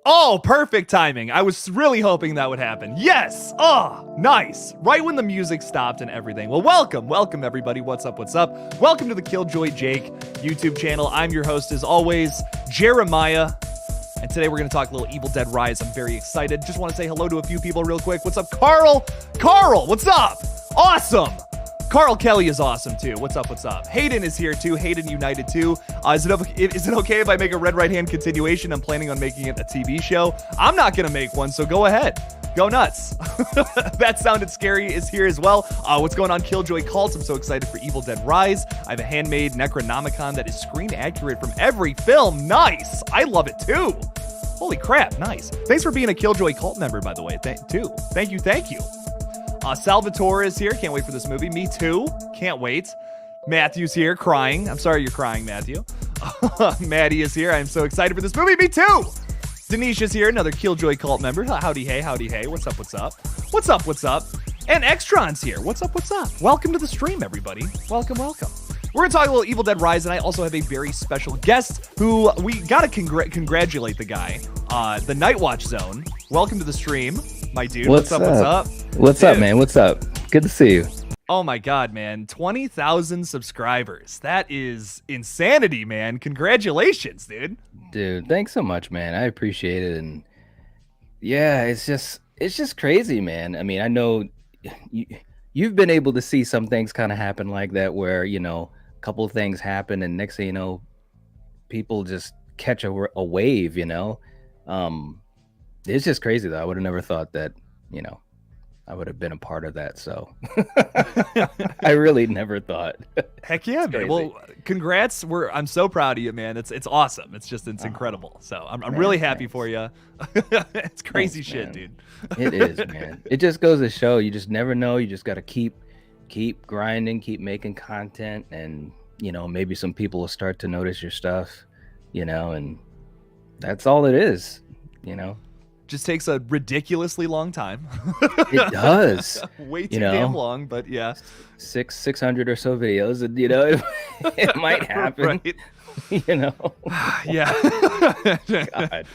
Oh, perfect timing. I was really hoping that would happen. Yes. Oh, nice. Right when the music stopped and everything. Well, welcome everybody. What's up? Welcome to the Killjoy Jake YouTube channel. I'm your host as always, Jeremiah. And today we're going to talk a little Evil Dead Rise. I'm very excited. Just want to say hello to a few people real quick. What's up, Carl? Carl, what's up? Awesome. Carl Kelly is awesome too. What's up? Hayden is here too. Hayden United too. Is it okay if I make a Red Right Hand continuation? I'm planning on making it a TV show. I'm not going to make one, so go ahead. Go nuts. That Sounded Scary is here as well. What's going on, Killjoy Cults? I'm so excited for Evil Dead Rise. I have a handmade Necronomicon that is screen accurate from every film. Nice. I love it too. Holy crap, nice. Thanks for being a Killjoy Cult member, by the way, too. Thank you. Salvatore is here. Can't wait for this movie. Me too. Can't wait. Matthew's here crying. I'm sorry you're crying, Matthew. Maddie is here. I'm so excited for this movie. Me too. Denisha's here. Another Killjoy Cult member. Howdy hey. What's up? What's up? And Extron's here. What's up? Welcome to the stream, everybody. Welcome. We're going to talk a little Evil Dead Rise, and I also have a very special guest who we got to congratulate the guy. The Night Watch Zone. Welcome to the stream, my dude. What's up? What's up, man? What's up? Good to see you. Oh my God, man. 20,000 subscribers. That is insanity, man. Congratulations, dude. Dude, thanks so much, man. I appreciate it. And yeah, it's just crazy, man. I mean, I know you've been able to see some things kind of happen like that where, a couple of things happen and next thing you know, people just catch a wave, It's just crazy though. I would have never thought that, I would have been a part of that. So I really never thought. Heck yeah, man. Well, congrats. I'm so proud of you, man. It's awesome. It's incredible. So I'm really happy for you. It's crazy shit, dude. It is, man. It just goes to show you just never know. You just got to keep grinding, keep making content. And, maybe some people will start to notice your stuff, and that's all it is, Just takes a ridiculously long time. It does. Way too damn long, but yeah. 600 or so videos, and it might happen. Right. Yeah. God.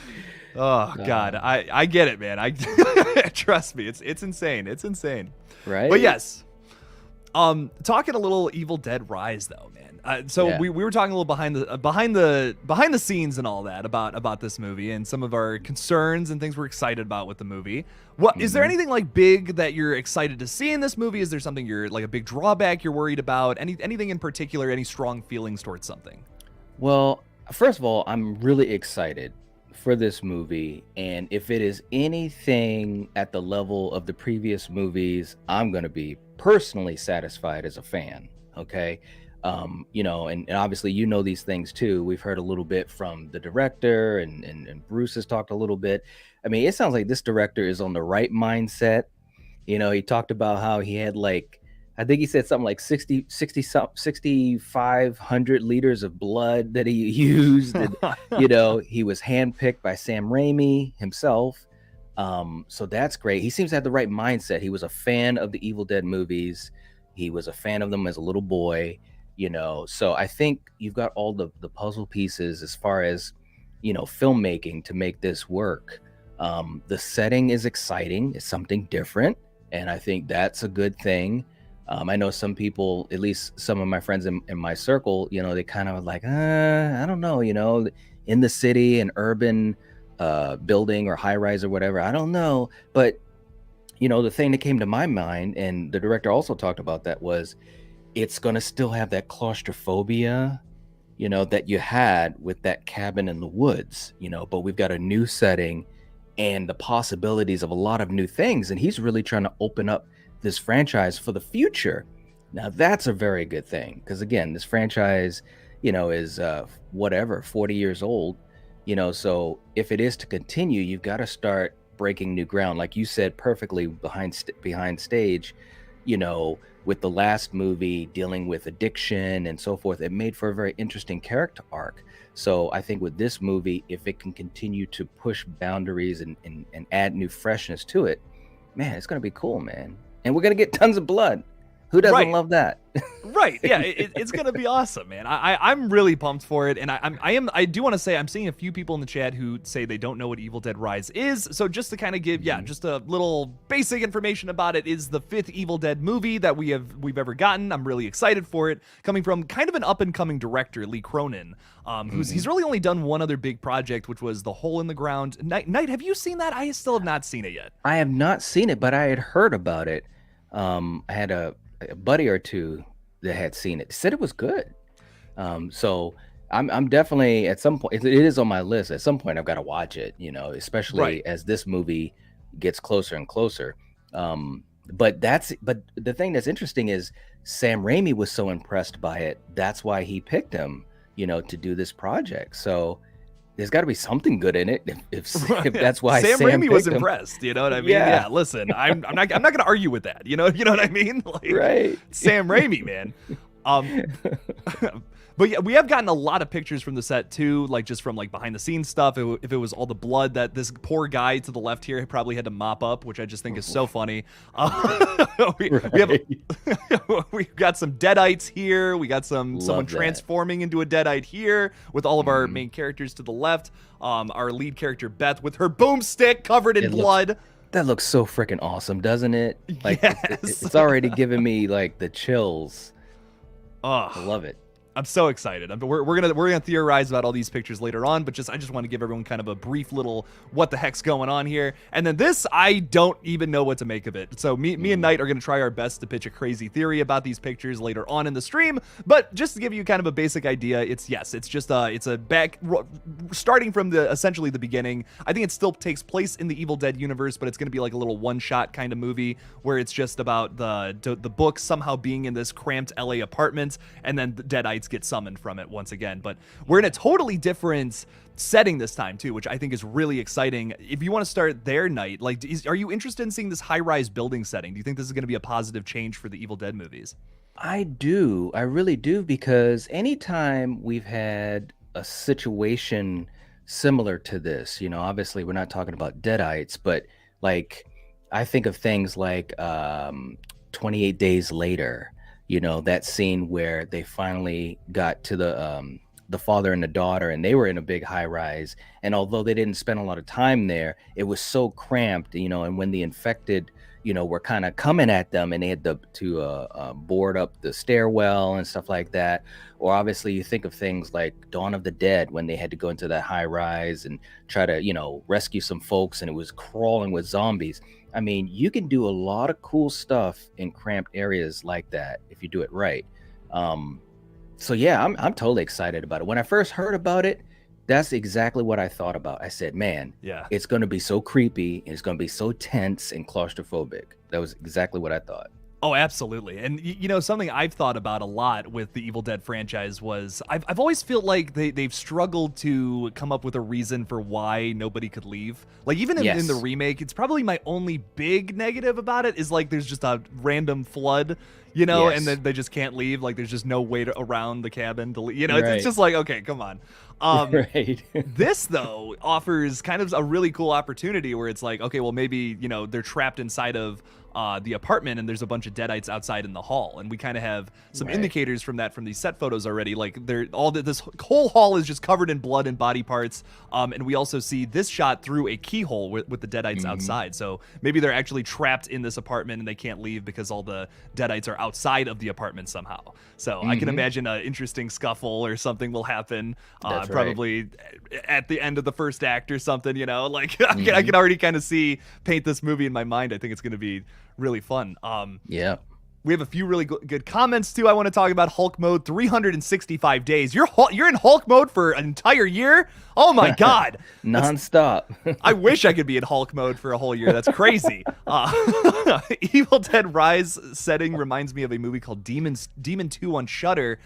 Oh God, I get it, man. I trust me. It's insane. Right. But yes. Talking a little Evil Dead Rise though, man. We were talking a little behind the scenes and all that about this movie and some of our concerns and things we're excited about with the movie. Is there anything like big that you're excited to see in this movie? Is there something you're like a big drawback you're worried about? Anything in particular? Any strong feelings towards something? Well, first of all, I'm really excited for this movie, and if it is anything at the level of the previous movies, I'm going to be personally satisfied as a fan. Okay. And obviously, these things too. We've heard a little bit from the director and Bruce has talked a little bit. I mean, it sounds like this director is on the right mindset. He talked about how he had I think he said something like 6,500 liters of blood that he used. And, he was handpicked by Sam Raimi himself. So that's great. He seems to have the right mindset. He was a fan of the Evil Dead movies. He was a fan of them as a little boy, so I think you've got all the puzzle pieces as far as, filmmaking to make this work. The setting is exciting. It's something different. And I think that's a good thing. I know some people, at least some of my friends in my circle, they kind of like, I don't know, in the city, an urban building or high rise or whatever. I don't know. But, the thing that came to my mind, and the director also talked about that, was it's going to still have that claustrophobia, that you had with that cabin in the woods, but we've got a new setting and the possibilities of a lot of new things. And he's really trying to open up this franchise for the future. Now that's a very good thing, because again, this franchise, is 40 years old, so if it is to continue, you've got to start breaking new ground, like you said perfectly, behind stage, with the last movie dealing with addiction and so forth. It made for a very interesting character arc. So I think with this movie, if it can continue to push boundaries and add new freshness to it, man, it's going to be cool, man. And we're going to get tons of blood. Who doesn't Right. love that? Right. Yeah, it's gonna be awesome, man. I'm really pumped for it, and I do want to say I'm seeing a few people in the chat who say they don't know what Evil Dead Rise is. So just to kind of give just a little basic information about it, is the 5th Evil Dead movie that we've ever gotten. I'm really excited for it, coming from kind of an up and coming director, Lee Cronin, he's really only done one other big project, which was The Hole in the Ground. Knight, have you seen that? I still have not seen it yet. I have not seen it, but I had heard about it. I had a buddy or two that had seen it, said it was good. So I'm definitely, at some point, it is on my list. At some point I've got to watch it, especially as this movie gets closer and closer. But the thing that's interesting is Sam Raimi was so impressed by it. That's why he picked him, to do this project. So there's got to be something good in it if that's why Sam Raimi was impressed. You know what I mean? Yeah. Listen, I'm not going to argue with that. You know what I mean? Like, right. Sam Raimi, man. But yeah, we have gotten a lot of pictures from the set too, like just from like behind the scenes stuff. If it was all the blood that this poor guy to the left here probably had to mop up, which I just think is so funny. We've got some deadites here. We got someone transforming into a deadite here with all of our main characters to the left. Our lead character Beth with her boomstick covered in blood. That looks so freaking awesome, doesn't it? Like yes. it's already giving me like the chills. I love it. I'm so excited. We're gonna theorize about all these pictures later on, but I just want to give everyone kind of a brief little what the heck's going on here. And then this, I don't even know what to make of it. So me and Knight are gonna try our best to pitch a crazy theory about these pictures later on in the stream. But just to give you kind of a basic idea, it's a back starting from essentially the beginning. I think it still takes place in the Evil Dead universe, but it's gonna be like a little one-shot kind of movie where it's just about the book somehow being in this cramped LA apartment, and then the Deadites get summoned from it once again. But we're in a totally different setting this time too, which I think is really exciting. If you want to start there, Knight, like, are you interested in seeing this high-rise building setting? Do you think this is going to be a positive change for the Evil Dead movies? I do. I really do, because anytime we've had a situation similar to this, obviously we're not talking about Deadites, but like I think of things like 28 Days Later, that scene where they finally got to the father and the daughter, and they were in a big high rise. And although they didn't spend a lot of time there, it was so cramped, and when the infected, were kind of coming at them, and they had to board up the stairwell and stuff like that. Or obviously you think of things like Dawn of the Dead, when they had to go into that high rise and try to, rescue some folks, and it was crawling with zombies. I mean, you can do a lot of cool stuff in cramped areas like that if you do it right. So yeah, I'm totally excited about it. When I first heard about it, that's exactly what I thought about. I said, man, it's going to be so creepy, and it's going to be so tense and claustrophobic. That was exactly what I thought. Oh, absolutely. And something I've thought about a lot with the Evil Dead franchise was I've always felt like they've struggled to come up with a reason for why nobody could leave. Like even in the remake, it's probably my only big negative about it is like there's just a random flood, and then they just can't leave. Like there's just no way around the cabin to leave. It's just like, okay, come on. Right. This though offers kind of a really cool opportunity where it's like, okay, well maybe, they're trapped inside of the apartment, and there's a bunch of deadites outside in the hall, and we kind of have some indicators from these set photos already. Like this whole hall is just covered in blood and body parts, and we also see this shot through a keyhole with the deadites outside. So maybe they're actually trapped in this apartment and they can't leave because all the deadites are outside of the apartment somehow. So I can imagine an interesting scuffle or something will happen, probably at the end of the first act or something. Like I can already kind of paint this movie in my mind. I think it's going to be really fun. We have a few really good comments too. I want to talk about Hulk mode. 365 days. You're in Hulk mode for an entire year? Oh my god. Non-stop. I wish I could be in Hulk mode for a whole year. That's crazy. Evil Dead Rise setting reminds me of a movie called Demon 2 on Shudder.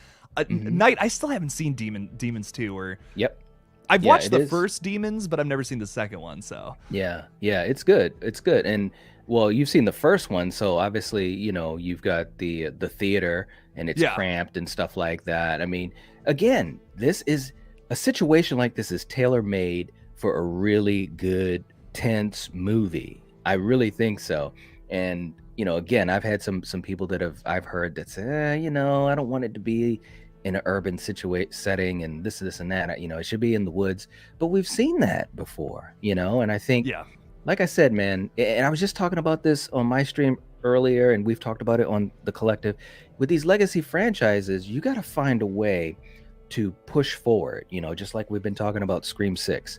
Knight, I still haven't seen Demons 2 or I've watched the first Demons, but I've never seen the second one. So yeah, it's good. It's good. And well, you've seen the first one, so obviously, you've got the theater, and it's cramped and stuff like that. I mean, again, this is a situation like this is tailor-made for a really good, tense movie. I really think so. And again, I've had some people that I've heard that say, I don't want it to be in an urban setting and this and that. It should be in the woods. But we've seen that before, and I think, Yeah. like I said, man, and I was just talking about this on my stream earlier, and we've talked about it on the collective. With these legacy franchises, you got to find a way to push forward, just like we've been talking about Scream 6.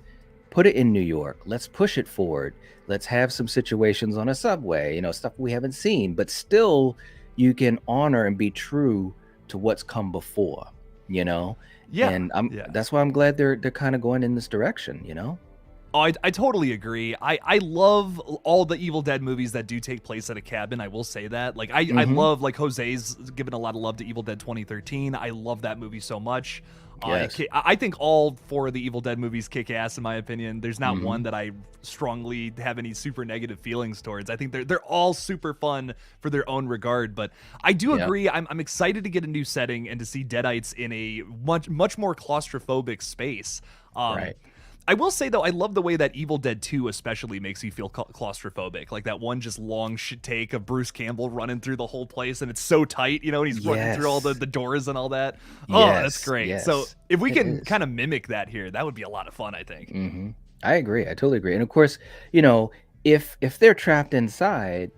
Put it in New York. Let's push it forward. Let's have some situations on a subway, stuff we haven't seen, but still you can honor and be true to what's come before, Yeah. And that's why I'm glad they're kind of going in this direction, Oh, I totally agree. I love all the Evil Dead movies that do take place at a cabin. I will say that. Like I love, like, Jose's given a lot of love to Evil Dead 2013. I love that movie so much. Yes. I think all 4 of the Evil Dead movies kick ass, in my opinion. There's not one that I strongly have any super negative feelings towards. I think they're all super fun for their own regard. But I do agree. I'm excited to get a new setting and to see Deadites in a much more claustrophobic space. Right. I will say, though, I love the way that Evil Dead 2 especially makes you feel claustrophobic. Like that one just long take of Bruce Campbell running through the whole place, and it's so tight, and he's running through all the doors and all that. Oh, that's great. Yes. So if we can kind of mimic that here, that would be a lot of fun, I think. I agree. I totally agree. And of course, if they're trapped inside,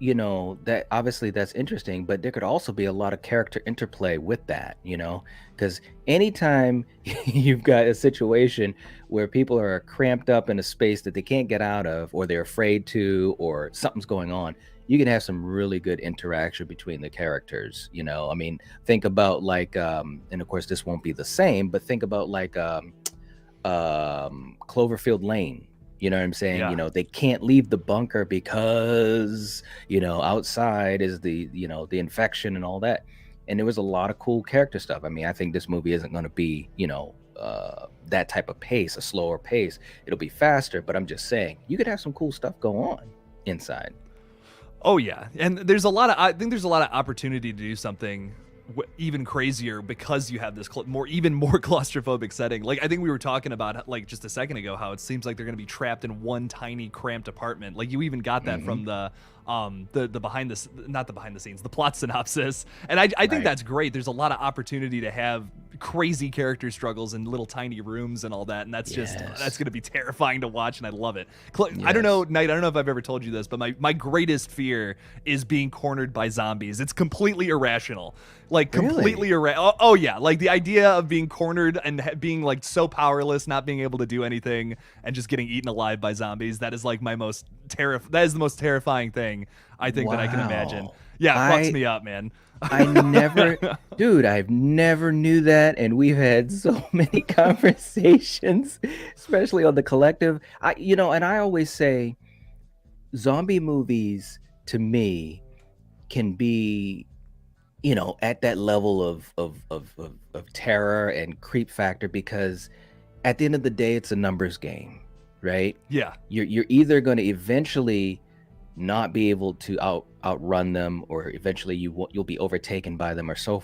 that obviously that's interesting, but there could also be a lot of character interplay with that, because anytime you've got a situation where people are cramped up in a space that they can't get out of, or they're afraid to, or something's going on, you can have some really good interaction between the characters. I mean, think about like, and of course this won't be the same, but think about like Cloverfield Lane. You know what I'm saying? Yeah. They can't leave the bunker because, outside is the infection and all that. And there was a lot of cool character stuff. I mean, I think this movie isn't going to be, that type of pace, a slower pace. It'll be faster, but I'm just saying you could have some cool stuff go on inside. Oh, yeah. And I think there's a lot of opportunity to do something even crazier because you have this even more claustrophobic setting. Like I think we were talking about like just a second ago how it seems like they're going to be trapped in one tiny cramped apartment. Like you even got that from the behind the not the behind the scenes, the plot synopsis. And I think that's great. There's a lot of opportunity to have crazy character struggles in little tiny rooms and all that, and that's that's going to be terrifying to watch, and I love it. I don't know, Knight, I don't know if I've ever told you this, but my greatest fear is being cornered by zombies. It's completely irrational. Like completely oh yeah, like the idea of being cornered and being like so powerless, not being able to do anything, and just getting eaten alive by zombies. That is like that is the most terrifying thing I think that I can imagine. Yeah, it fucks me up, man. I've never knew that, and we've had so many conversations, especially on the collective. And I always say, zombie movies to me can be, at that level of terror and creep factor, because at the end of the day, it's a numbers game, right? Yeah, you're either going to eventually not be able to outrun them, or eventually you'll be overtaken by them, or so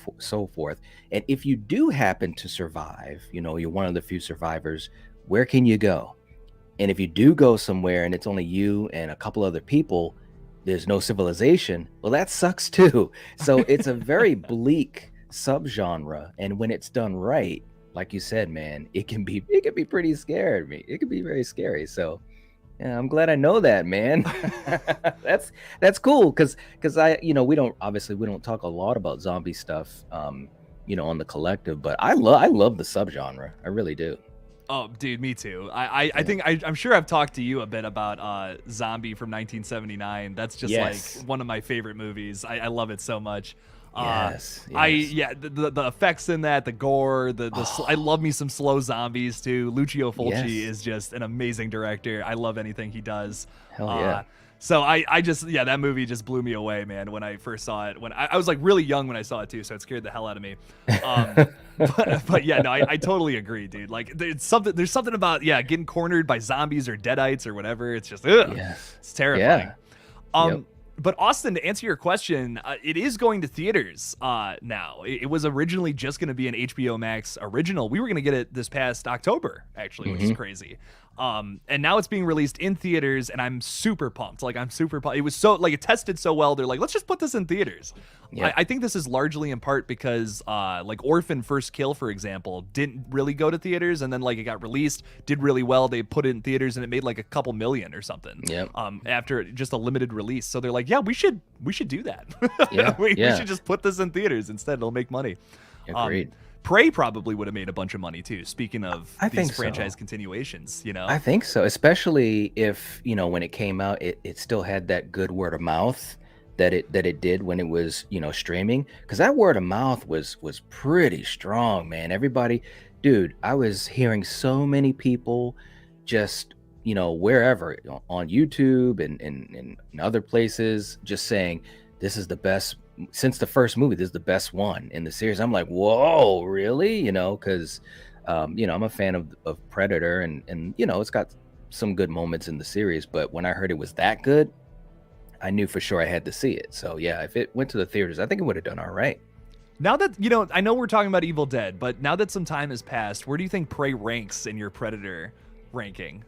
forth. And if you do happen to survive, you're one of the few survivors, where can you go? And if you do go somewhere and it's only you and a couple other people, there's no civilization, well, that sucks too. So it's a very bleak subgenre, and when it's done right, like you said, man, it can be pretty scary. It can be very scary. So yeah, I'm glad I know that, man. That's cool, because we don't talk a lot about zombie stuff, on the collective, but I love the subgenre. I really do. Oh, dude, me too. I think I'm sure I've talked to you a bit about Zombie from 1979. That's just like one of my favorite movies. I love it so much. Yes. The effects in that, the gore, I love me some slow zombies too. Lucio Fulci is just an amazing director. I love anything he does. Hell yeah. So that movie just blew me away, man. When I first saw it, when I was like really young when I saw it too, so it scared the hell out of me. But yeah, no, I totally agree, dude. Like there's something about getting cornered by zombies or deadites or whatever. It's just it's terrifying. Yeah. But Austin, to answer your question, it is going to theaters now. It was originally just going to be an HBO Max original. We were going to get it this past October, actually, which is crazy. And now it's being released in theaters, and I'm super pumped. Like, I'm super pumped. It was so, like, it tested so well. They're like, let's just put this in theaters. Yeah. I think this is largely in part because, like, Orphan First Kill, for example, didn't really go to theaters, and then, like, it got released, did really well. They put it in theaters, and it made like a couple million or something. Yep. After just a limited release. So they're like, yeah, we should do that. Yeah. we should just put this in theaters instead. It'll make money. Agreed. Prey probably would have made a bunch of money too. Speaking of I these think franchise so. continuations, you know. I think so, especially if, you know, when it came out, it still had that good word of mouth that it did when it was, you know, streaming, because that word of mouth was pretty strong, man. Everybody, dude, I was hearing so many people just, you know, wherever on YouTube and other places just saying this is the best since the first movie. This is the best one in the series. I'm like, whoa, really? You know, because you know, I'm a fan of Predator, and you know, it's got some good moments in the series, but when I heard it was that good, I knew for sure I had to see it. So yeah, if it went to the theaters, I think it would have done all right. Now that, you know, I know we're talking about Evil Dead, but now that some time has passed, where do you think Prey ranks in your Predator ranking?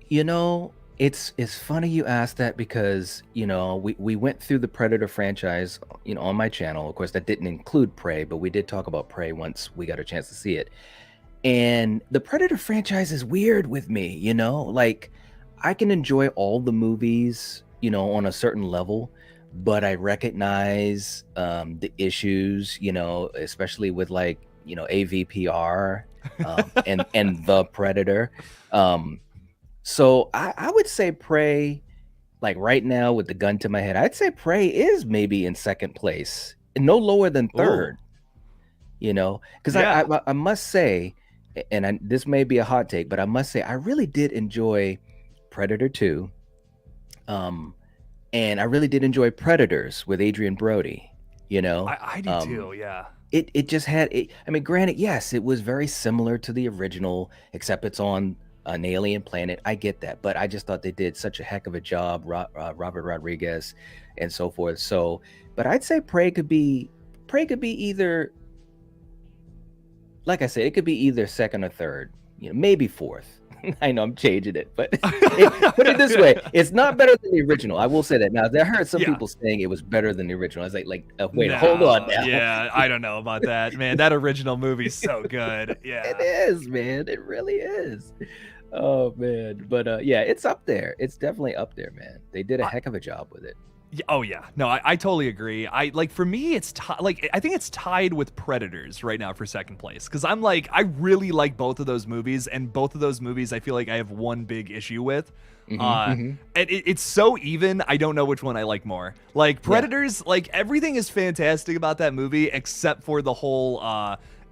You know, it's funny you asked that, because, you know, we went through the Predator franchise, you know, on my channel. Of course, that didn't include Prey, but we did talk about Prey once we got a chance to see it. And the Predator franchise is weird with me, you know? Like, I can enjoy all the movies, you know, on a certain level, but I recognize the issues, you know, especially with, like, you know, AVPR and the Predator. So I would say Prey, like right now with the gun to my head, I'd say Prey is maybe in second place, no lower than third. Ooh. You know, because yeah. I must say, and this may be a hot take, but I must say I really did enjoy Predator 2. And I really did enjoy Predators with Adrian Brody, you know. I do too, yeah. It just had, I mean, granted, yes, it was very similar to the original, except it's on an alien planet. I get that, but I just thought they did such a heck of a job, Robert Rodriguez and so forth. So, but I'd say Prey could be either, like I said, it could be either second or third, you know, maybe fourth. I know I'm changing it, but put it this way: it's not better than the original. I will say that. Now, I heard some people saying it was better than the original. I was like, wait, no, hold on now. Yeah, I don't know about that, man. That original movie's so good. Yeah, it is, man. It really is. Oh man, but yeah, it's up there. It's definitely up there, man. They did a heck of a job with it. Oh yeah, no, I totally agree. I like, for me, it's like, I think it's tied with Predators right now for second place, because I'm like, I really like both of those movies, and both of those movies I feel like I have one big issue with. And it's so even. I don't know which one I like more. Like Predators, like everything is fantastic about that movie except for the whole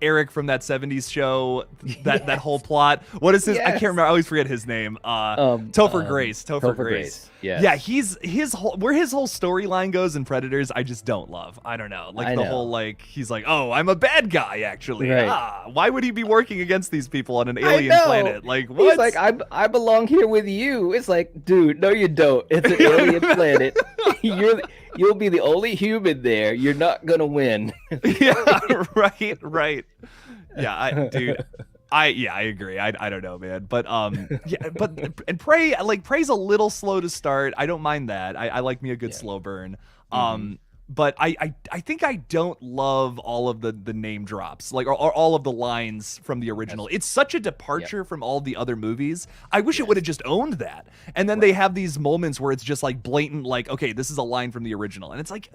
Eric from that 70s show, that whole plot. What is his? I can't remember. I always forget his name. Topher Grace. Topher Grace. Yeah. His whole storyline goes in Predators, I just don't love. I don't know. Like whole, like, he's like, oh, I'm a bad guy actually. Right. Why would he be working against these people on an alien planet? Like, what? He's like, I belong here with you. It's like, dude, no, you don't. It's an alien planet. You'll be the only human there. You're not gonna win. Yeah, right. Yeah, I agree. I don't know, man. But and Prey's a little slow to start. I don't mind that. I like me a good slow burn. But I think I don't love all of the name drops, like, or all of the lines from the original. It's such a departure from all the other movies. I wish it would have just owned that. And then they have these moments where it's just like blatant, like, okay, this is a line from the original, and it's like,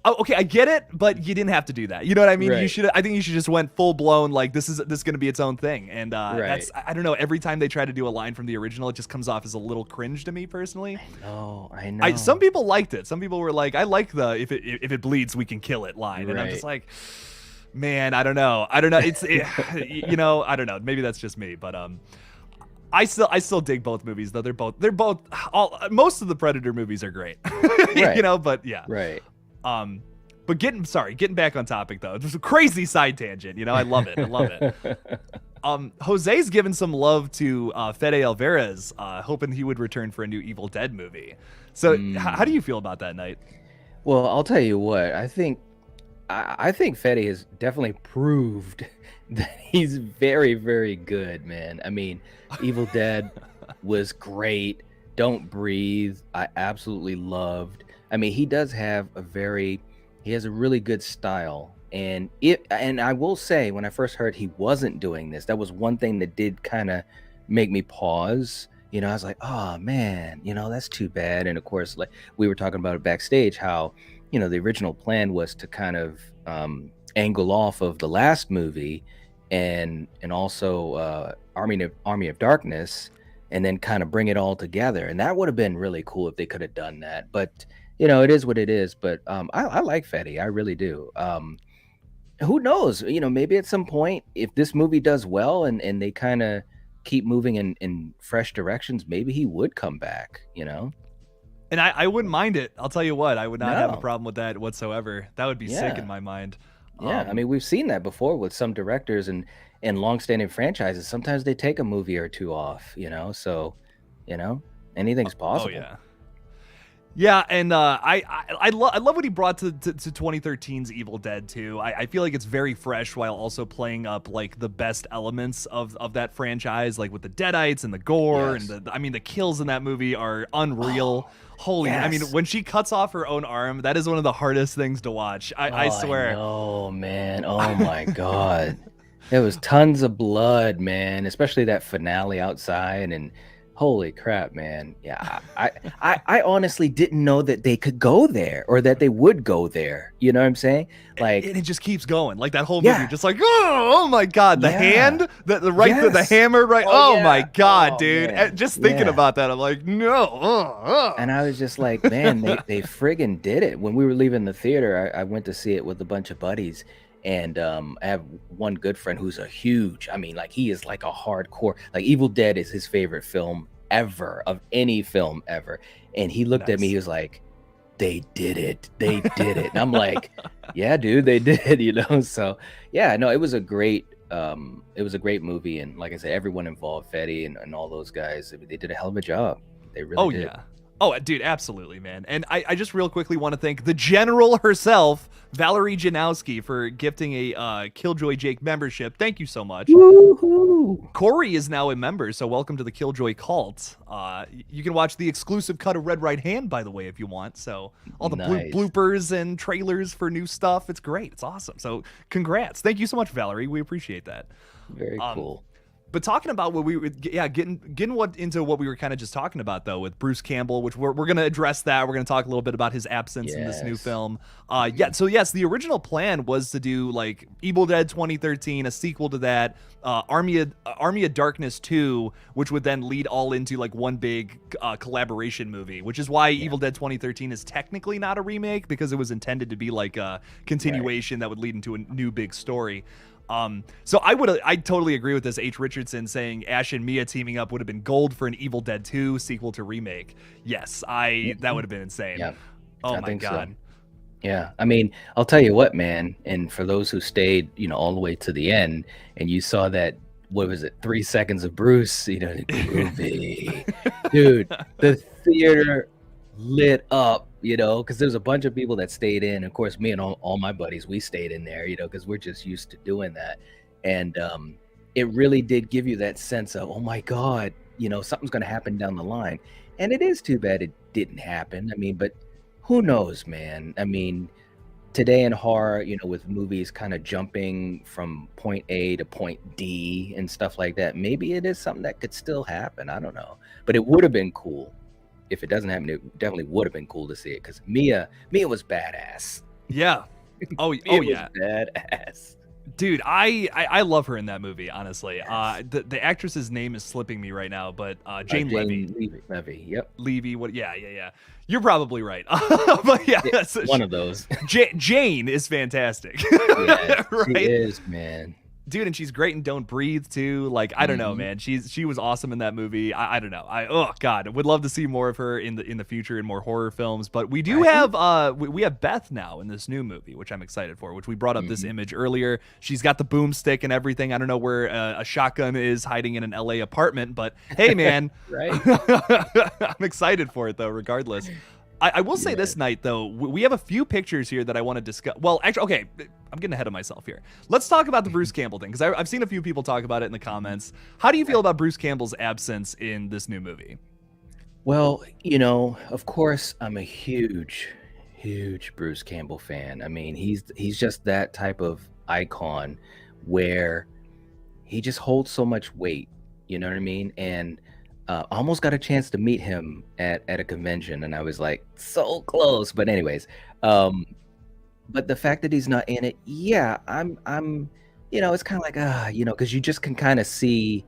oh, okay, I get it, but you didn't have to do that. You know what I mean? I think you should just went full blown, like, this is going to be its own thing. And that's, I don't know, every time they try to do a line from the original, it just comes off as a little cringe to me personally. I know. Some people liked it. Some people were like, I like the if it bleeds, we can kill it line. And I'm just like, man, I don't know. It's you know, I don't know. Maybe that's just me, but I still dig both movies though. They're both most of the Predator movies are great. You know, but yeah. Right. But getting back on topic though. It was a crazy side tangent, you know. I love it. Jose's given some love to Fede Alvarez, hoping he would return for a new Evil Dead movie. So how do you feel about that, Knight? Well, I'll tell you what, I think Fede has definitely proved that he's very, very good, man. I mean, Evil Dead, was great. Don't Breathe, I absolutely loved. I mean, he has a really good style. And I will say, when I first heard he wasn't doing this, that was one thing that did kind of make me pause. I was like, oh man, that's too bad. And of course, like we were talking about it backstage, how the original plan was to kind of angle off of the last movie and also Army of Darkness, and then kind of bring it all together. And that would have been really cool if they could have done that. But it is what it is. But I like Fede, I really do. Who knows? Maybe at some point, if this movie does well and they kind of keep moving in fresh directions, maybe he would come back. And I wouldn't mind it. I'll tell you what, I would not have a No. problem with that whatsoever. That would be sick in my mind. Yeah, I mean, we've seen that before with some directors and long-standing franchises. Sometimes they take a movie or two off, so anything's possible. Oh yeah. Yeah, and I love what he brought to 2013's Evil Dead 2. I feel like it's very fresh while also playing up like the best elements of that franchise, like with the Deadites and the gore. Yes. And the kills in that movie are unreal. Holy, I mean, yes. when she cuts off her own arm, that is one of the hardest things to watch. I swear. Oh man, oh my god, there was tons of blood, man, especially that finale outside. And holy crap, man. Yeah, I honestly didn't know that they could go there or that they would go there. You know what I'm saying? Like, and it just keeps going. Like that whole movie, Yeah. just like, oh my god, the Yeah. hand, the right, the Yes. hammer, right? Oh, Oh my yeah. god, Oh, dude. man. Just thinking Yeah. about that, I'm like, no. And I was just like, man, they friggin' did it. When we were leaving the theater, I went to see it with a bunch of buddies. And I have one good friend who's he is like a hardcore, like Evil Dead is his favorite film ever, of any film ever. And he looked at me, Nice. he was like, they did it. They did it. And I'm like, yeah, dude, they did, So yeah, no, it was a great movie. And like I said, everyone involved, Fede and all those guys, they did a hell of a job. They really Oh did. yeah. Oh, dude, absolutely, man. And I just real quickly want to thank the general herself, Valerie Janowski, for gifting a Killjoy Jake membership. Thank you so much. Woohoo! Corey is now a member, so welcome to the Killjoy cult. You can watch the exclusive cut of Red Right Hand, by the way, if you want. So all the Nice. bloopers and trailers for new stuff. It's great. It's awesome. So congrats. Thank you so much, Valerie. We appreciate that. Very cool. But talking about what we were, getting into what we were kind of just talking about though with Bruce Campbell, which we're going to address that. We're going to talk a little bit about his absence in this new Yes. film. So yes, the original plan was to do like Evil Dead 2013, a sequel to that, Army of Darkness 2, which would then lead all into like one big collaboration movie, which is why Evil Dead 2013 is technically not a remake, because it was intended to be like a continuation that would lead into a new big story. So I totally agree with this. H. Richardson saying Ash and Mia teaming up would have been gold for an Evil Dead 2 sequel to remake. Yes, that would have been insane. Yeah, Oh I my think so. god. Yeah, I mean, I'll tell you what, man. And for those who stayed, all the way to the end, and you saw that, what was it, 3 seconds of Bruce, groovy, dude, the theater lit up, because there's a bunch of people that stayed in. Of course, me and all my buddies, we stayed in there, because we're just used to doing that. And it really did give you that sense of, oh my God, something's going to happen down the line. And it is too bad it didn't happen. I mean, but who knows, man? I mean, today in horror, with movies kind of jumping from point A to point D and stuff like that, maybe it is something that could still happen. I don't know. But it would have been cool. If it doesn't happen, it definitely would have been cool to see it, because Mia was badass. Yeah. Oh Mia yeah. was badass. Dude, I love her in that movie, honestly. Yes. The actress's name is slipping me right now, but Jane Levy. Levy, yep. Levy, what? Yeah. You're probably right. But yeah, It's one of those. Jane is fantastic. Yeah, Right? she is, man. Dude, and she's great in Don't Breathe too. Like, I don't know, man. She was awesome in that movie. I don't know. Oh god, would love to see more of her in the future in more horror films. But we do have we have Beth now in this new movie, which I'm excited for. Which we brought up this image earlier. She's got the boomstick and everything. I don't know where a shotgun is hiding in an LA apartment, but hey, man, Right. I'm excited for it though. Regardless. I will say this night, though, we have a few pictures here that I want to discuss. Well, actually, okay, I'm getting ahead of myself here. Let's talk about the Bruce Campbell thing, because I've seen a few people talk about it in the comments. How do you feel about Bruce Campbell's absence in this new movie? Well, of course, I'm a huge Bruce Campbell fan. I mean, he's just that type of icon where he just holds so much weight. You know what I mean? And I almost got a chance to meet him at a convention, and I was like so close. But anyways, but the fact that he's not in it, yeah, I'm it's kind of like because you just can kind of see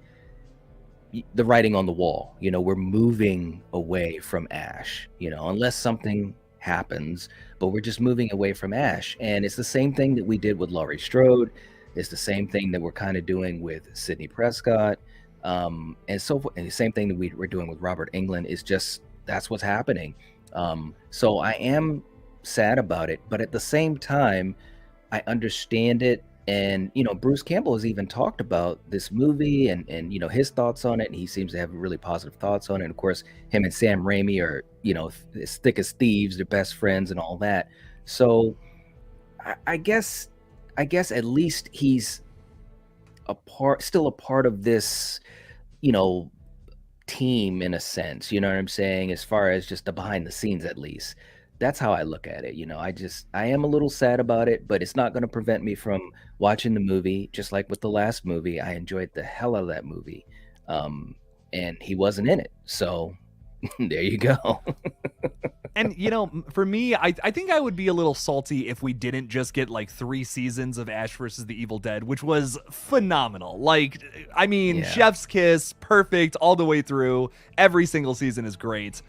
the writing on the wall. We're moving away from Ash. Unless something happens, but we're just moving away from Ash, and it's the same thing that we did with Laurie Strode. It's the same thing that we're kind of doing with Sidney Prescott. And so forth. And the same thing that we're doing with Robert Englund is just that's what's happening. So I am sad about it, but at the same time, I understand it. And Bruce Campbell has even talked about this movie and his thoughts on it, and he seems to have really positive thoughts on it. And of course, him and Sam Raimi are as thick as thieves, they're best friends and all that. So I guess at least he's still a part of this team in a sense, you know what I'm saying, as far as just the behind the scenes. At least that's how I look at it. I am a little sad about it, but it's not going to prevent me from watching the movie. Just like with the last movie, I enjoyed the hell out of that movie, and he wasn't in it, so there you go. And, for me, I think I would be a little salty if we didn't just get like 3 seasons of Ash versus the Evil Dead, which was phenomenal. Like, I mean, chef's kiss, perfect all the way through. Every single season is great.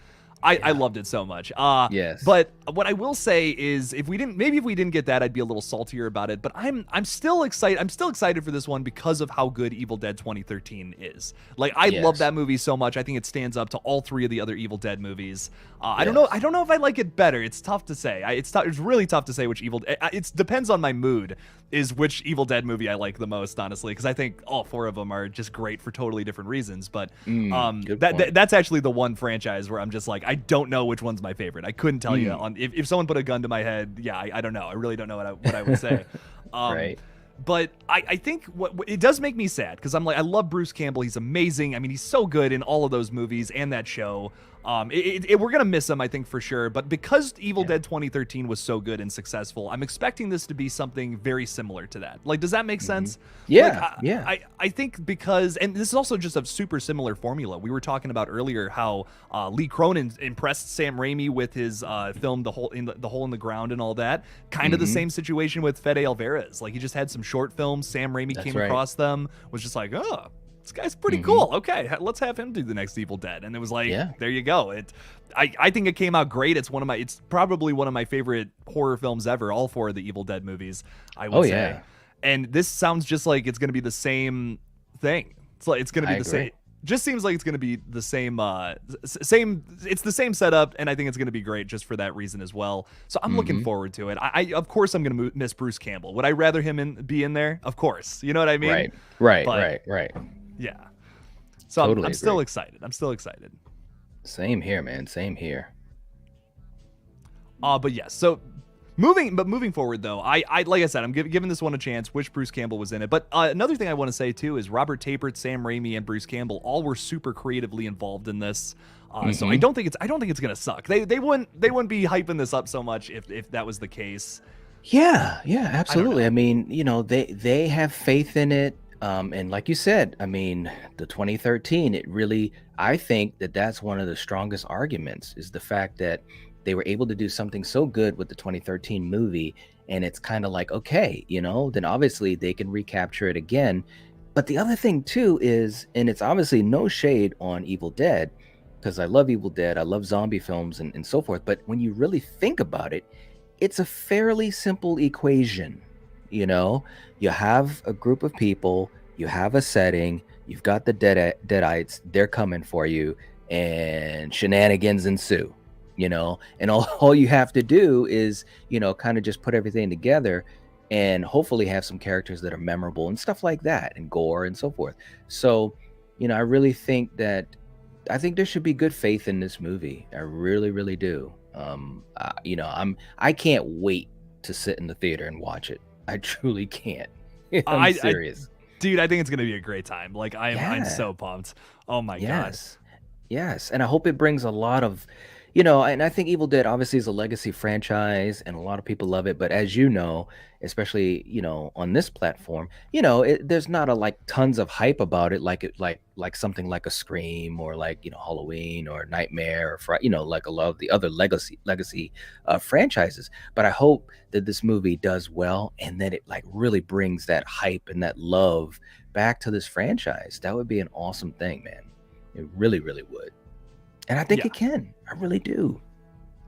I loved it so much. Yes. But what I will say is, if we didn't get that, I'd be a little saltier about it. But I'm still excited. I'm still excited for this one because of how good Evil Dead 2013 is. Like, I love that movie so much. I think it stands up to all 3 of the other Evil Dead movies. I don't know if I like it better. It's tough to say. It's really tough to say which it depends on my mood. Is which Evil Dead movie I like the most, honestly, because I think all 4 of them are just great for totally different reasons. But that's actually the one franchise where I'm just like, I don't know which one's my favorite. I couldn't tell you. If someone put a gun to my head, I don't know. I really don't know what I would say. Right. But I think what it does make me sad, because I'm like, I love Bruce Campbell. He's amazing. I mean, he's so good in all of those movies and that show. We're gonna miss him, I think, for sure. But because Evil Dead 2013 was so good and successful, I'm expecting this to be something very similar to that. Like, does that make sense? Yeah, I think because, and this is also just a super similar formula. We were talking about earlier how Lee Cronin impressed Sam Raimi with his film, The Hole in the Ground and all that. Kind of the same situation with Fede Alvarez. Like, he just had some short films. Sam Raimi came across them, was just like, oh, this guy's pretty cool. Okay, let's have him do the next Evil Dead. And it was like, there you go. I think it came out great. It's probably one of my favorite horror films ever. All 4 of the Evil Dead movies, I would say. Yeah. And this sounds just like it's going to be the same thing. It's going to be the same. Just seems like it's going to be the same. It's the same setup, and I think it's going to be great just for that reason as well. So I'm looking forward to it. Of course, I'm going to miss Bruce Campbell. Would I rather him be in there? Of course. You know what I mean? Right. Yeah. So totally I'm still excited. Same here, man. Same here. But yes. So moving forward, though, I like I said, I'm giving this one a chance. Wish Bruce Campbell was in it. But another thing I want to say too is Robert Tapert, Sam Raimi, and Bruce Campbell all were super creatively involved in this. So I don't think it's gonna suck. They wouldn't be hyping this up so much if that was the case. Yeah, absolutely. I mean, they have faith in it. And like you said, I mean, the 2013, I think that's one of the strongest arguments, is the fact that they were able to do something so good with the 2013 movie. And it's kind of like, okay, then obviously they can recapture it again. But the other thing too is, and it's obviously no shade on Evil Dead, because I love Evil Dead, I love zombie films and so forth. But when you really think about it, it's a fairly simple equation. You have a group of people, you have a setting, you've got the deadites, they're coming for you, and shenanigans ensue, and all you have to do is, kind of just put everything together and hopefully have some characters that are memorable and stuff like that, and gore and so forth. So, I really think there should be good faith in this movie. I really, really do. I can't wait to sit in the theater and watch it. I truly can't. I'm serious. Dude, I think it's gonna be a great time. Like I'm Yeah. so pumped. Oh my god. Yes, and I hope it brings a lot of, and I think Evil Dead obviously is a legacy franchise, and a lot of people love it. But as you know, especially on this platform, there's not a like tons of hype about it, like something like a Scream or like Halloween or Nightmare or like a lot of the other legacy franchises. But I hope that this movie does well, and that it like really brings that hype and that love back to this franchise. That would be an awesome thing, man. It really, really would. And I think it can. I really do.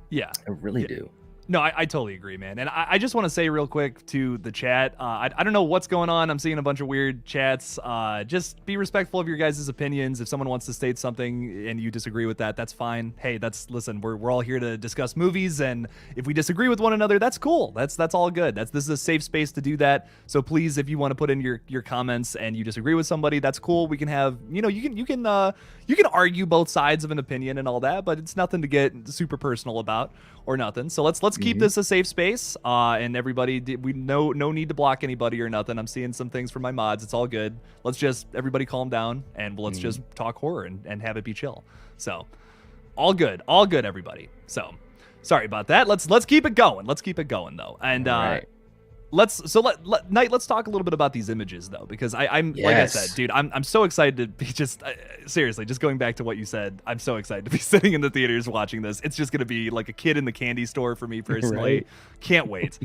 Yeah. I really do. No, I totally agree, man. And I just want to say real quick to the chat, I don't know what's going on. I'm seeing a bunch of weird chats. Just be respectful of your guys' opinions. If someone wants to state something and you disagree with that, that's fine. Hey, listen, we're all here to discuss movies, and if we disagree with one another, that's cool. That's all good. This is a safe space to do that. So please, if you want to put in your comments and you disagree with somebody, that's cool. We can have, you can argue both sides of an opinion and all that, but it's nothing to get super personal about or nothing. So let's keep this a safe space. And everybody, we no need to block anybody or nothing. I'm seeing some things from my mods. It's all good. Let's just everybody calm down and let's just talk horror and have it be chill. So all good, everybody. So sorry about that. Let's keep it going. Let's keep it going though. And Right. Knight, let's talk a little bit about these images though, because I'm like I said, dude, I'm so excited to be seriously, just going back to what you said, I'm so excited to be sitting in the theaters watching this. It's just gonna be like a kid in the candy store for me personally. Right. Can't wait.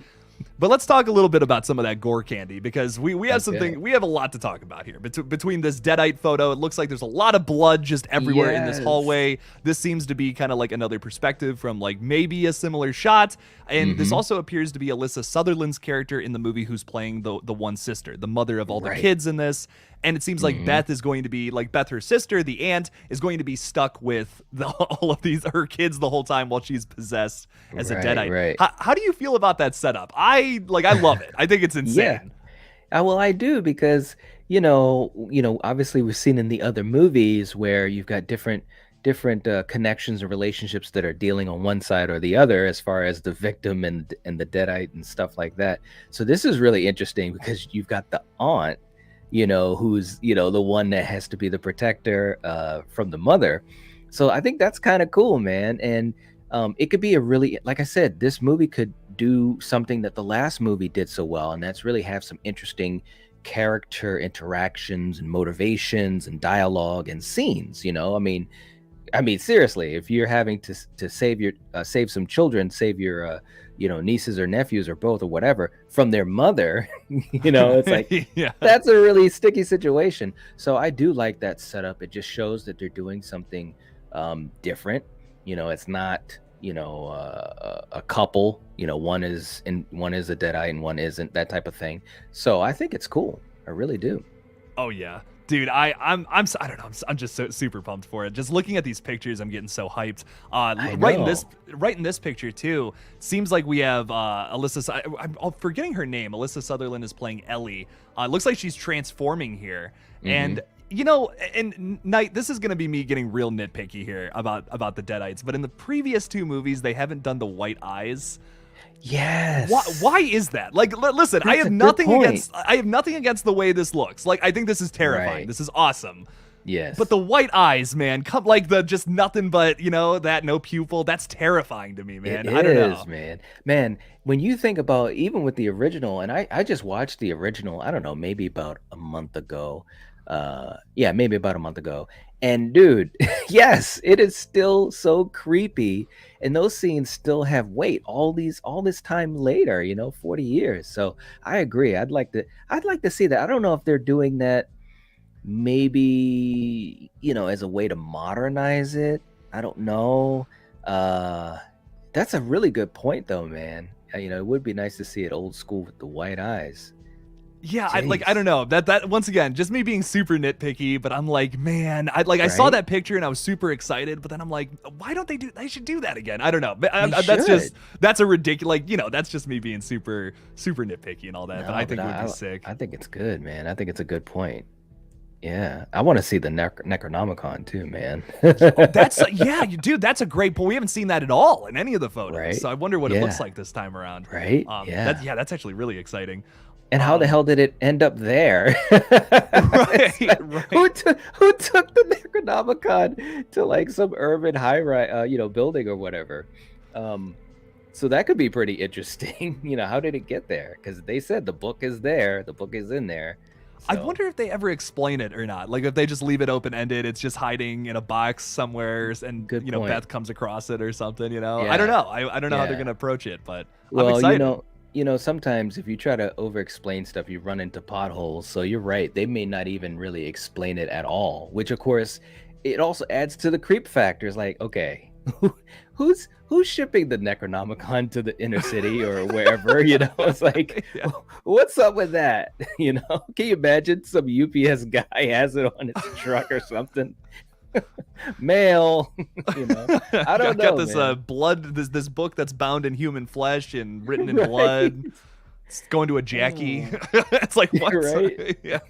But let's talk a little bit about some of that gore candy, because we have we have a lot to talk about here. Between this Deadite photo, it looks like there's a lot of blood just everywhere in this hallway. This seems to be kind of like another perspective from like maybe a similar shot. And this also appears to be Alyssa Sutherland's character in the movie, who's playing the one sister, the mother of all the kids in this. And it seems like Beth is going to be, like Beth, her sister, the aunt, is going to be stuck with all of her kids the whole time while she's possessed as a Deadite. Right. How do you feel about that setup? I love it. I think it's insane. Well, I do, because obviously we've seen in the other movies where you've got different connections and relationships that are dealing on one side or the other as far as the victim and the Deadite and stuff like that. So this is really interesting because you've got the aunt, who's the one that has to be the protector from the mother. So I think that's kind of cool, man. And it could be a really, like I said, this movie could do something that the last movie did so well, and that's really have some interesting character interactions and motivations and dialogue and scenes. I mean, seriously, if you're having to save some children, save your nieces or nephews or both or whatever from their mother, it's like that's a really sticky situation. So I do like that setup. It just shows that they're doing something different. It's not a couple. One is a Deadite and one isn't, that type of thing. So I think it's cool. I really do. Oh yeah. Dude, I don't know. I'm just so super pumped for it. Just looking at these pictures, I'm getting so hyped. Right in this picture too. Seems like we have Alyssa. I'm forgetting her name. Alyssa Sutherland is playing Ellie. It looks like she's transforming here, and and Knight, this is gonna be me getting real nitpicky here about the Deadites. But in the previous two movies, they haven't done the white eyes. Yes. Why is that? Like, listen, I have nothing against the way this looks. Like, I think this is terrifying. Right. This is awesome. Yes. But the white eyes, man, come like the just nothing but that no pupil. That's terrifying to me, man. I don't know, man. When you think about even with the original, and I just watched the original. I don't know, maybe about a month ago. Maybe about a month ago. And dude, yes, it is still so creepy, and those scenes still have weight all this time later, 40 years. So I agree. I'd like to see that. I don't know if they're doing that maybe, as a way to modernize it. I don't know. That's a really good point though, man. It would be nice to see it old school with the white eyes. Yeah, I don't know. That once again, just me being super nitpicky, but I'm like, man, I saw that picture and I was super excited, but then I'm like, why don't they should do that again? I don't know. That's a ridiculous, that's just me being super super nitpicky and all that, but I think it would be sick. I think it's good, man. I think it's a good point. Yeah, I want to see the Necronomicon too, man. That's yeah, dude. That's a great point. We haven't seen that at all in any of the photos, Right? so I wonder what it looks Yeah. like this time around. Right? Yeah. That's actually really exciting. And how the hell did it end up there? It's Right, like, right. who took the Necronomicon to like some urban high rise, building or whatever? So that could be pretty interesting. How did it get there? Because they said the book is there, the book is in there. I So wonder if they ever explain it or not. Like if they just leave it open ended, it's just hiding in a box somewhere, and good point. Beth comes across it or something. I don't Yeah, know. I don't know how they're yeah. gonna approach it, but I'm Well, excited. sometimes if you try to over-explain stuff, you run into potholes. So you're right. They may not even really explain it at all, which of course, it also adds to the creep factor. It's like, okay, who's shipping the Necronomicon to the inner city or wherever? It's like, Yeah. what's up with that? Can you imagine some UPS guy has it on his truck or something? Mail, I don't Got know, this man. blood, this book that's bound in human flesh and written in Right? blood. It's going to a Jackie. Oh, It's like what? right? Yeah,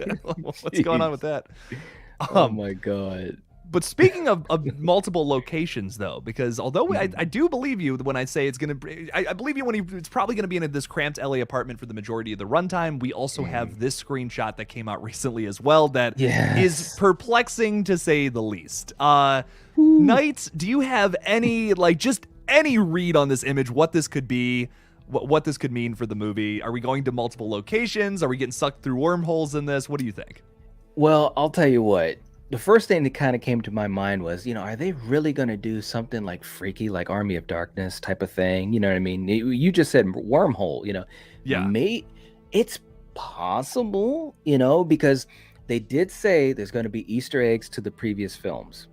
what's going on with Jeez. that? Oh Um, my god. but speaking of multiple locations, though, because although I Mhm. do believe you when I say it's gonna, I believe you when it's probably gonna be in this cramped LA apartment for the majority of the runtime. We also have Mm. this screenshot that came out recently as well that is Yes. perplexing to say the least. Whew. Knights, do you have any just any read on this image? What this could be? What this could mean for the movie? Are we going to multiple locations? Are we getting sucked through wormholes in this? What do you think? Well, I'll tell you what. The first thing that kind of came to my mind was, are they really going to do something like freaky, like Army of Darkness type of thing? You know what I mean? You just said wormhole, Yeah. may it's possible, because they did say there's going to be Easter eggs to the previous films.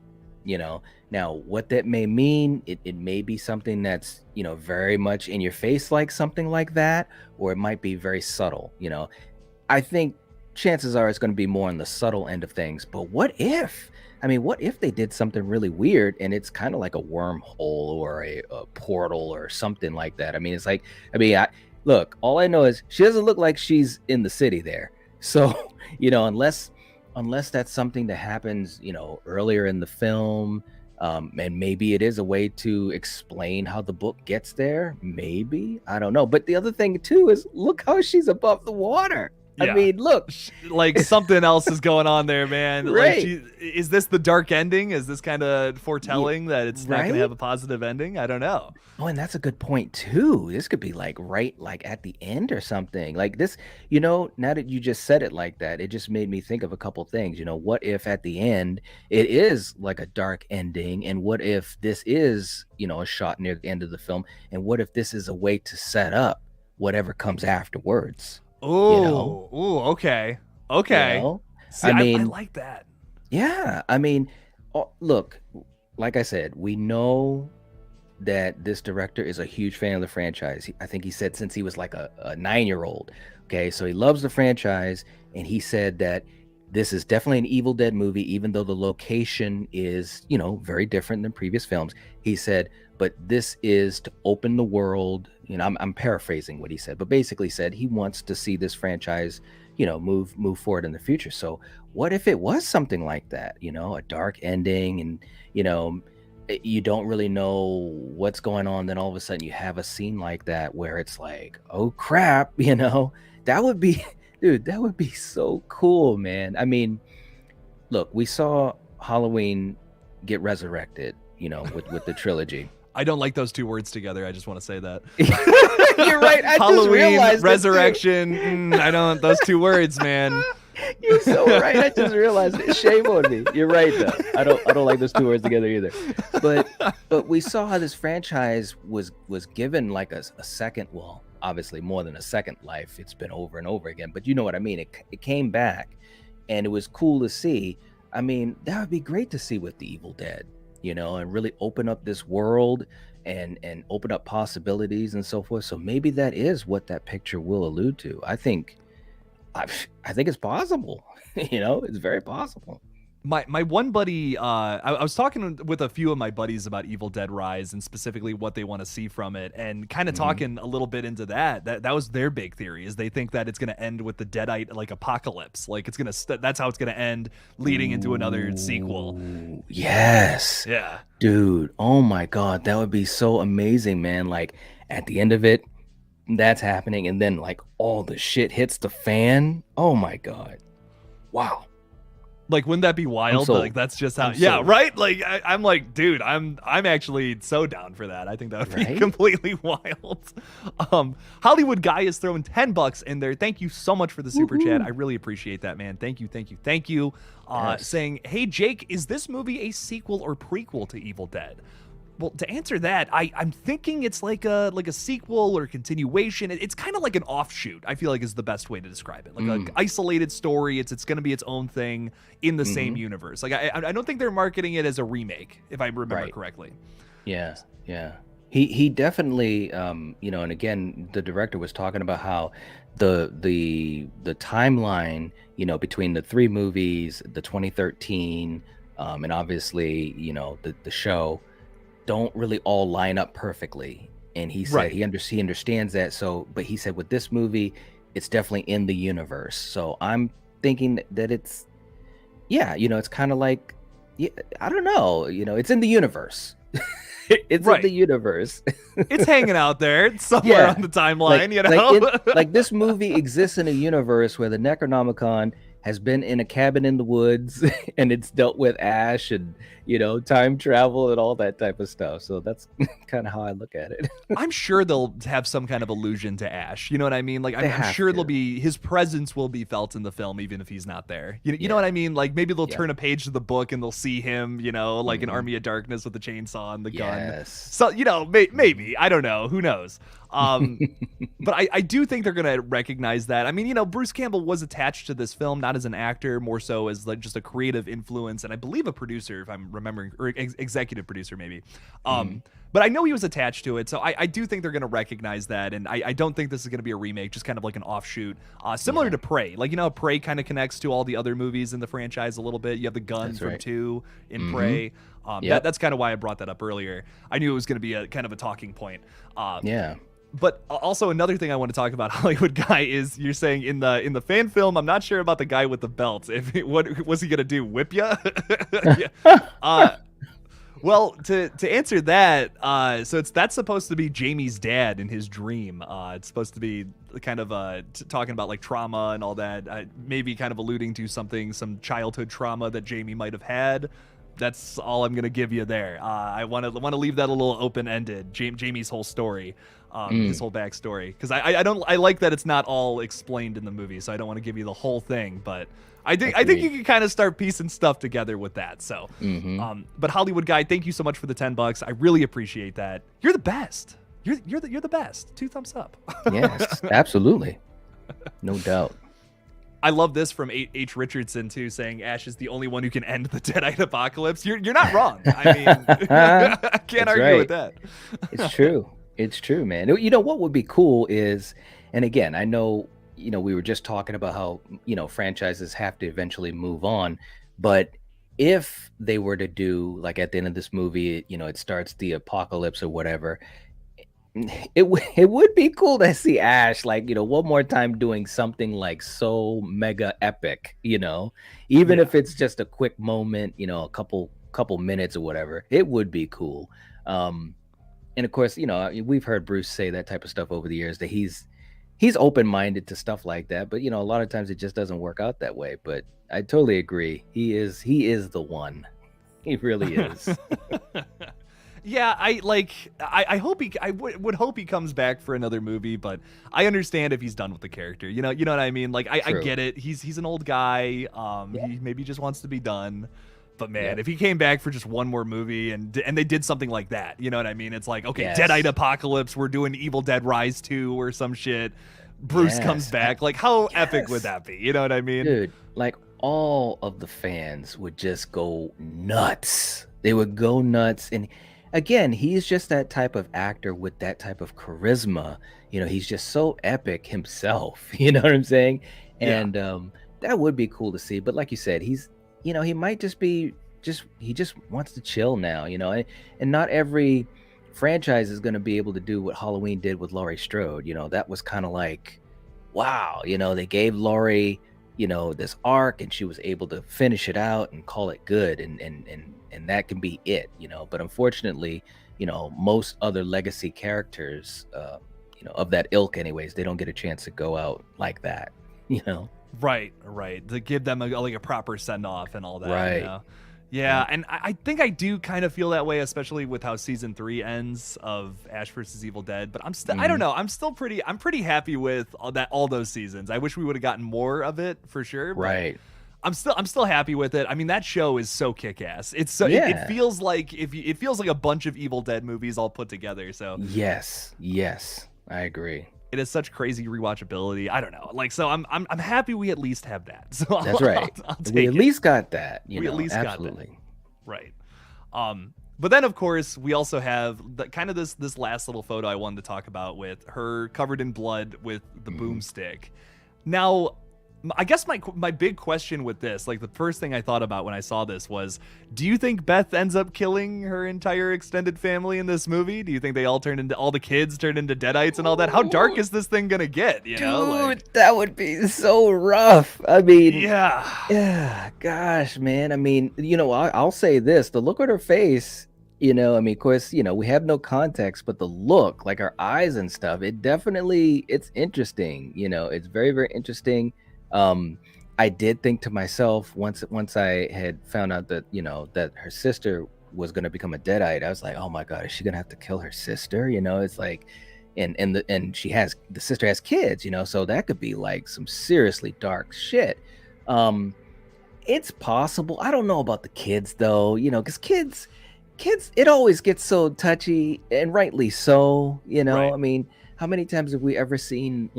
Now what that may mean, it may be something that's, very much in your face, like something like that, or it might be very subtle. I think chances are it's going to be more on the subtle end of things. But what if they did something really weird and it's kind of like a wormhole or a portal or something like that? I mean, it's like, look, all I know is she doesn't look like she's in the city there. So, unless that's something that happens, earlier in the film, and maybe it is a way to explain how the book gets there. Maybe, I don't know. But the other thing too is look how she's above the water. I Yeah. mean, look, Like something else is going on there, man. Like, right? is this the dark ending? Is this kind of Yeah, foretelling that it's not going to right? have a positive ending? I don't know. Oh, and that's a good point too. This could be like right like at the end or something. Like this, now that you just said it like that, it just made me think of a couple things. What if at the end it is like a dark ending? And what if this is, a shot near the end of the film? And what if this is a way to set up whatever comes afterwards? You know? Okay. You Okay. know? See, I I mean, like that. yeah, look, like I said, we know that this director is a huge fan of the franchise. I think he said since he was like a 9-year-old. Okay, so he loves the franchise, and he said that this is definitely an Evil Dead movie, even though the location is, very different than previous films. He said, but this is to open the world. I'm paraphrasing what he said, but basically said he wants to see this franchise, move forward in the future. So what if it was something like that? A dark ending, and you don't really know what's going on, then all of a sudden you have a scene like that where it's like, oh crap, that would be dude, that would be so cool, man. I mean, look, we saw Halloween get resurrected, with the trilogy. I don't like those two words together. I just want to say that. You're right. I just Halloween, realized it, too. resurrection. I don't. Those two words, man. You're so right. I just realized it. Shame on me. You're right though. I don't like those two words together either. But we saw how this franchise was given like a second, well, obviously more than a second life. It's been over and over again. But you know what I mean? It came back, and it was cool to see. I mean, that would be great to see with the Evil Dead, and really open up this world and open up possibilities and so forth. So maybe that is what that picture will allude to. I think it's possible. It's very possible. My one buddy, I was talking with a few of my buddies about Evil Dead Rise and specifically what they want to see from it, and kind of Mhm. talking a little bit into that was their big theory, is they think that it's going to end with the Deadite like apocalypse, like it's that's how it's going to end, leading into another sequel. Ooh, yes. Yeah. Dude, oh my God, that would be so amazing, man. Like at the end of it, that's happening, and then like all the shit hits the fan. Oh my God. Wow. Like, wouldn't that be I'm wild? Like, sold. that's just how. I'm Yeah, sold. right. Like, I'm like, dude, I'm actually so down for that. I think that would be Right? completely wild. Hollywood Guy is throwing $10 in there. Thank you so much for the super chat. I Woohoo. really appreciate that, man. Thank you, thank you, thank you. Yes. Saying, hey Jake, is this movie a sequel or prequel to Evil Dead? Well, to answer that, I'm thinking it's like a sequel or continuation. It's kind of like an offshoot. I feel like is the best way to describe it. Like an Mm. isolated story. It's going to be its own thing in the same Hmm. universe. Like I don't think they're marketing it as a remake, if I remember Right. correctly. Yeah. Yeah. He definitely and again the director was talking about how the timeline, between the three movies, the 2013, and obviously, the show don't really all line up perfectly. And he said Right. he understands that. So, but he said with this movie, it's definitely in the universe. So I'm thinking that it's, yeah, it's kind of like, yeah, I don't know, it's in the universe. It's in the Right. universe. It's hanging out there somewhere Yeah, on the like timeline, you like know? in like this movie exists in a universe where the Necronomicon has been in a cabin in the woods and it's dealt with ash and time travel and all that type of stuff. So that's kind of how I look at it. I'm sure they'll have some kind of allusion to Ash. You know what I mean? Like They I'm have sure there'll to. be his presence will be felt in the film even if he's not there. You know what Yeah. I mean? Like maybe they'll Yeah. turn a page to the book and they'll see him, like an Hmm. Army of Darkness with the chainsaw and the gun. Yes. So, maybe, I don't know, who knows. But I do think they're gonna recognize that. I mean, Bruce Campbell was attached to this film not as an actor, more so as like just a creative influence, and I believe a producer, if I'm remembering, or executive producer maybe. Mhm. But I know he was attached to it, so I do think they're gonna recognize that, and I don't think this is gonna be a remake, just kind of like an offshoot, similar Yeah. to Prey. Like how Prey kind of connects to all the other movies in the franchise a little bit. You have the gun That's from right. 2 in Hmm. Prey. Yep. That's kind of why I brought that up earlier. I knew it was going to be a kind of a talking point. Yeah. But also another thing I want to talk about Hollywood Guy is you're saying in the fan film, I'm not sure about the guy with the belt. What was he gonna do? Whip ya? Yeah. Well, to answer that, so that's supposed to be Jamie's dad in his dream. It's supposed to be kind of talking about like trauma and all that. Maybe kind of alluding to some childhood trauma that Jamie might have had. That's all I'm gonna give you there. I want to leave that a little open ended. Jamie's whole story, his Mm. whole backstory, because I like that it's not all explained in the movie, so I don't want to give you the whole thing, but I think you Agreed. can kind of start piecing stuff together with that. So, Hmm. but Hollywood Guy, thank you so much for the $10. I really appreciate that. You're the best. You're the best. 2 thumbs up. Yes, absolutely. No doubt. I love this from H. Richardson too, saying Ash is the only one who can end the Deadite apocalypse. You're not wrong. I mean, I can't That's argue with right. that. It's true. It's true, man. What would be cool is, and again, I know, we were just talking about how, franchises have to eventually move on, but if they were to do like at the end of this movie, it starts the apocalypse or whatever, it would be cool to see Ash like, one more time doing something like so mega epic, even Yeah. if it's just a quick moment, a couple minutes or whatever. It would be cool. And of course, we've heard Bruce say that type of stuff over the years, that he's open-minded to stuff like that, but a lot of times it just doesn't work out that way. But I totally agree. He is the one. He really is. Yeah, I hope I would hope he comes back for another movie, but I understand if he's done with the character. You know what I mean? Like I True. get it. He's an old guy. Yeah. He maybe just wants to be done. But man, Yep. if he came back for just one more movie and they did something like that, you know what I mean? It's like, okay, Yes. Deadite Apocalypse, we're doing Evil Dead Rise 2 or some shit. Bruce comes Yes. back. Like how epic would Yes. that be? You know what I mean? Dude, like all of the fans would just go nuts. They would go nuts. And again, he's just that type of actor with that type of charisma. He's just so epic himself. You know what I'm saying? Yeah. And that would be cool to see. But like you said, he might just be he just wants to chill now, and not every franchise is going to be able to do what Halloween did with Laurie Strode. That was kind of like, wow, they gave Laurie, this arc, and she was able to finish it out and call it good, and that can be it, but unfortunately, most other legacy characters, of that ilk anyways, they don't get a chance to go out like that, Right. To give them a proper send off and all that. Right. Yeah, and I think I do kind of feel that way, especially with how season 3 ends of Ash vs. Evil Dead. But I don't know. I'm pretty happy with all those seasons. I wish we would have gotten more of it for sure. Right. I'm still happy with it. I mean, that show is so kick-ass. It's so it feels like it feels like a bunch of Evil Dead movies all put together. So yes, I agree. It has such crazy rewatchability. I don't know. So I'm happy we at least have that. So that's right. We at least got that. We at least absolutely. got that. Right. But then of course we also have this last little photo I wanted to talk about with her covered in blood with the boomstick. Now, I guess my big question with this, the first thing I thought about when I saw this was, do you think Beth ends up killing her entire extended family in this movie? Do you think all the kids turn into deadites and all that? How dark is this thing gonna get? Dude, that would be so rough. I mean, yeah, gosh, man. I mean, I'll say this: the look on her face. Of course, we have no context, but the look, like her eyes and stuff, it's interesting. It's very, very interesting. I did think to myself once I had found out that that her sister was going to become a deadite, I was like, oh my god, is she gonna have to kill her sister? It's like, and the sister has kids, so that could be like some seriously dark shit. It's possible. I don't know about the kids though, because kids, it always gets so touchy, and rightly so. Right. I mean, how many times have we ever seen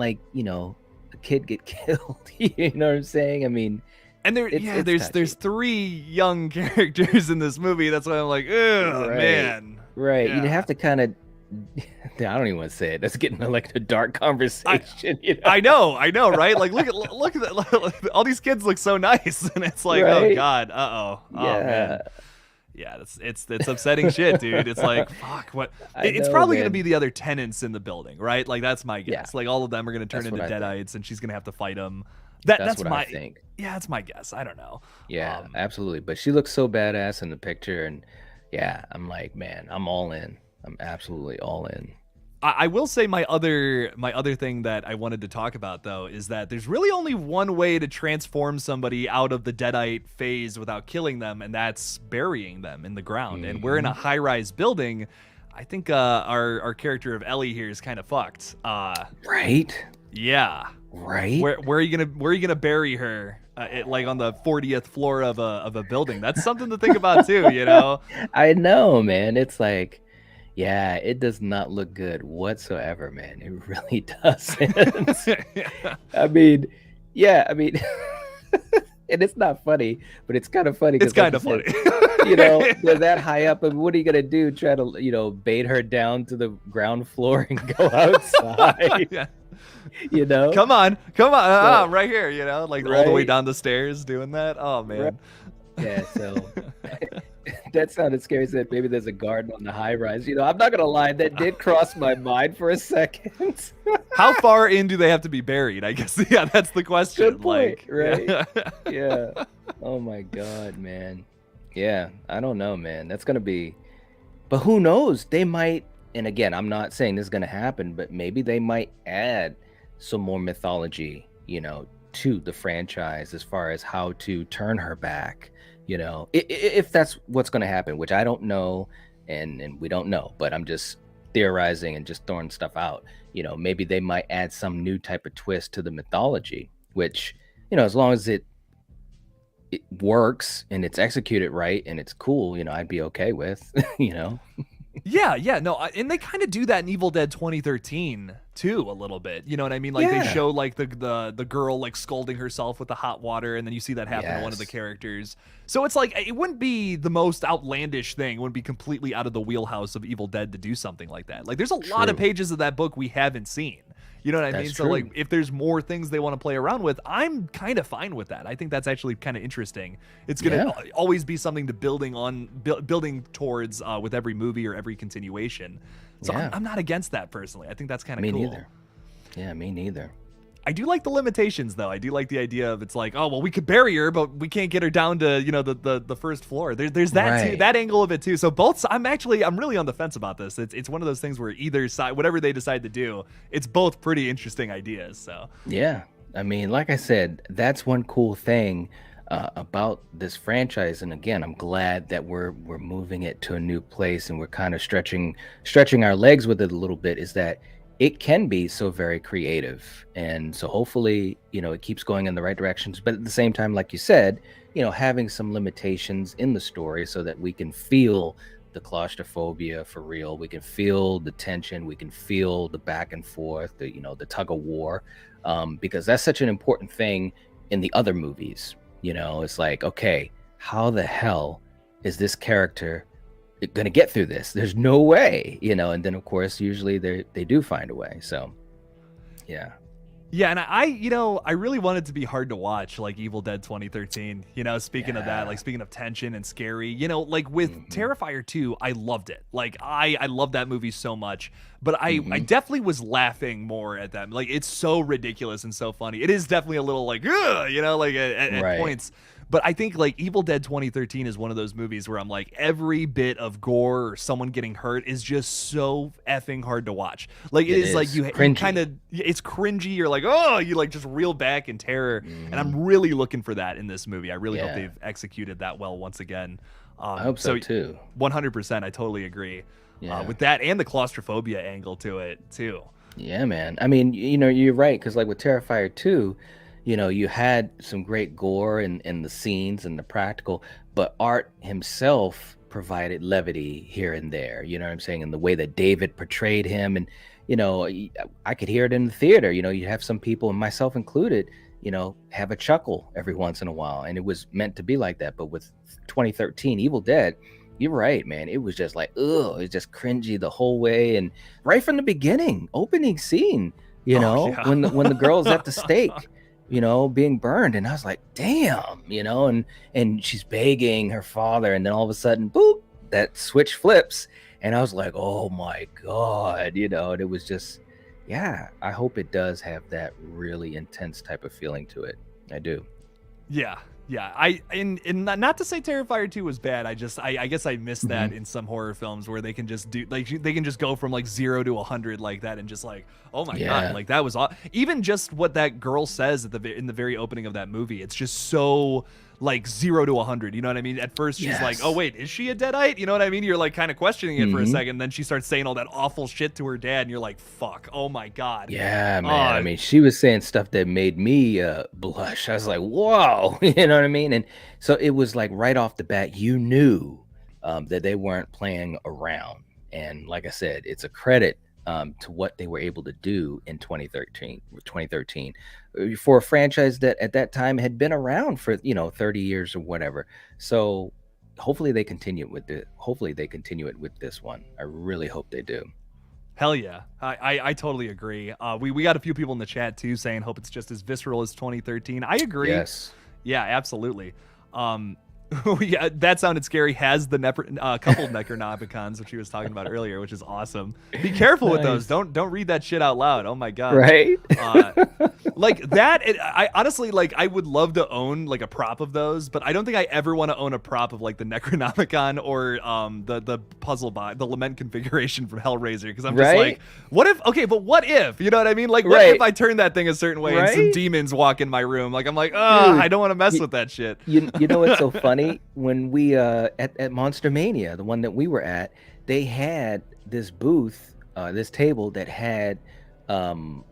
kid get killed? You know what I'm saying? I mean, and there's 3 young characters in this movie. That's why I'm like, ugh, man. Right. Yeah. You'd have to kind of, I don't even want to say it. That's getting like a dark conversation. I know, right? Look at that. All these kids look so nice, and it's like, right? Oh god, oh man. Yeah, it's upsetting shit, dude. It's like, fuck, what? It's probably going to be the other tenants in the building, right? That's my guess. Yeah. All of them are going to turn into deadites, and she's going to have to fight them. That's what I think. Yeah, that's my guess. I don't know. Yeah, absolutely. But she looks so badass in the picture, and yeah, I'm like, man, I'm all in. I'm absolutely all in. I will say my other thing that I wanted to talk about, though, is that there's really only one way to transform somebody out of the deadite phase without killing them, and that's burying them in the ground. And we're in a high-rise building. I think our character of Ellie here is kind of fucked. Right? Yeah. Right? Where are you gonna bury her? On the 40th floor of a building. That's something to think about too. I know, man. It's like, yeah, it does not look good whatsoever, man. It really doesn't. I mean, and it's not funny, but it's kind of funny. It's kind of funny. They're that high up, and what are you gonna do? Try to, bait her down to the ground floor and go outside? Yeah. Come on, right here. All the way down the stairs doing that. Oh man. Right. Yeah. So that sounded scary. Said maybe there's a garden on the high rise. I'm not gonna lie, that did cross my mind for a second. How far in do they have to be buried? I guess. Yeah, that's the question. Good point, right? Yeah. Oh my god, man. Yeah, I don't know, man. That's gonna be, but who knows? They might. And again, I'm not saying this is gonna happen, but maybe they might add some more mythology, to the franchise as far as how to turn her back. If that's what's going to happen, which I don't know, and we don't know, but I'm just theorizing and just throwing stuff out. Maybe they might add some new type of twist to the mythology, which, as long as it works and it's executed right and it's cool, I'd be okay with. Yeah, no, and they kind of do that in Evil Dead 2013 too, a little bit. You know what I mean? They show the girl scalding herself with the hot water, and then you see that happen to one of the characters. So it's it wouldn't be the most outlandish thing. It wouldn't be completely out of the wheelhouse of Evil Dead to do something like that. There's a lot of pages of that book we haven't seen. You know what I That's mean? So true. like, if there's more things they want to play around with, I'm kind of fine with that. I think that's actually kind of interesting. It's gonna always be something to building towards with every movie or every continuation. So I'm not against that personally. I think that's kind of cool. Me neither. Yeah, me neither. I do like the limitations though. I do like the idea of it's like, oh well, we could bury her, but we can't get her down to the first floor. There's that too, that angle of it too. So I'm really on the fence about this. It's one of those things where either side, whatever they decide to do, it's both pretty interesting ideas. So yeah, I mean, like I said, that's one cool thing about this franchise. And again, I'm glad that we're moving it to a new place and we're kind of stretching our legs with it a little bit. Is that it can be so very creative. And so hopefully, it keeps going in the right directions. But at the same time, like you said, having some limitations in the story so that we can feel the claustrophobia for real. We can feel the tension. We can feel the back and forth, the tug of war, because that's such an important thing in the other movies. It's like, okay, how the hell is this character gonna get through this? There's no way, and then of course usually they do find a way. So yeah, and I really want it to be hard to watch, like Evil Dead 2013. Speaking of that, like speaking of tension and scary, like with Terrifier 2, I loved it. Like I love that movie so much, but I definitely was laughing more at that. Like it's so ridiculous and so funny. It is definitely a little like like at points. But I think like Evil Dead 2013 is one of those movies where I'm like, every bit of gore or someone getting hurt is just so effing hard to watch. Like it is like you kind of, it's cringy. You're like, oh, you like just reel back in terror. And I'm really looking for that in this movie. I really hope they've executed that well once again. I hope so too. 100%. I totally agree with that and the claustrophobia angle to it too. Yeah, man. I mean, you're right. Cause like with Terrifier 2, you had some great gore in the scenes and the practical, but Art himself provided levity here and there. You know what I'm saying? And the way that David portrayed him, and I could hear it in the theater. You have some people, and myself included, have a chuckle every once in a while, and it was meant to be like that. But with 2013 Evil Dead, you're right, man. It was just like, ugh, it's just cringy the whole way, and right from the beginning, opening scene, when the girl's at the stake. Being burned, and I was like, damn, and she's begging her father, and then all of a sudden, boop, that switch flips, and I was like, oh my God, and it was just, I hope it does have that really intense type of feeling to it. I do. Yeah. And not to say Terrifier 2 was bad. I guess I missed that in some horror films where they can just do like they can just go from like 0 to 100 like that and just like, oh my God, like that was even just what that girl says in the very opening of that movie. It's just so like 0 to 100. You know what I mean? At first she's like, oh wait, is she a Deadite? You know what I mean? You're like kind of questioning it for a second. Then she starts saying all that awful shit to her dad, and you're like, fuck, oh my God. Yeah, man. I mean, she was saying stuff that made me blush. I was like, whoa, you know what I mean? And so it was like right off the bat, you knew that they weren't playing around. And like I said, it's a credit to what they were able to do in 2013 for a franchise that at that time had been around for 30 years or whatever. So hopefully they continue with it. Hopefully they continue it with this one. I really hope they do. Hell yeah. I totally agree. We got a few people in the chat too saying hope it's just as visceral as 2013. I agree. Yes. Yeah, absolutely. That sounded scary has the couple of Necronomicons, which he was talking about earlier, which is awesome. Be careful with those. Don't read that shit out loud. Oh my God. Right. Like that. I honestly like. I would love to own like a prop of those, but I don't think I ever want to own a prop of like the Necronomicon or the puzzle box, the lament configuration from Hellraiser, because I'm just like, what if? Okay, but what if? You know what I mean? Like, what if I turn that thing a certain way and some demons walk in my room? Like, I'm like, oh, dude, I don't want to mess with that shit. You know what's so funny? When we at Monster Mania, the one that we were at, they had this booth, this table that had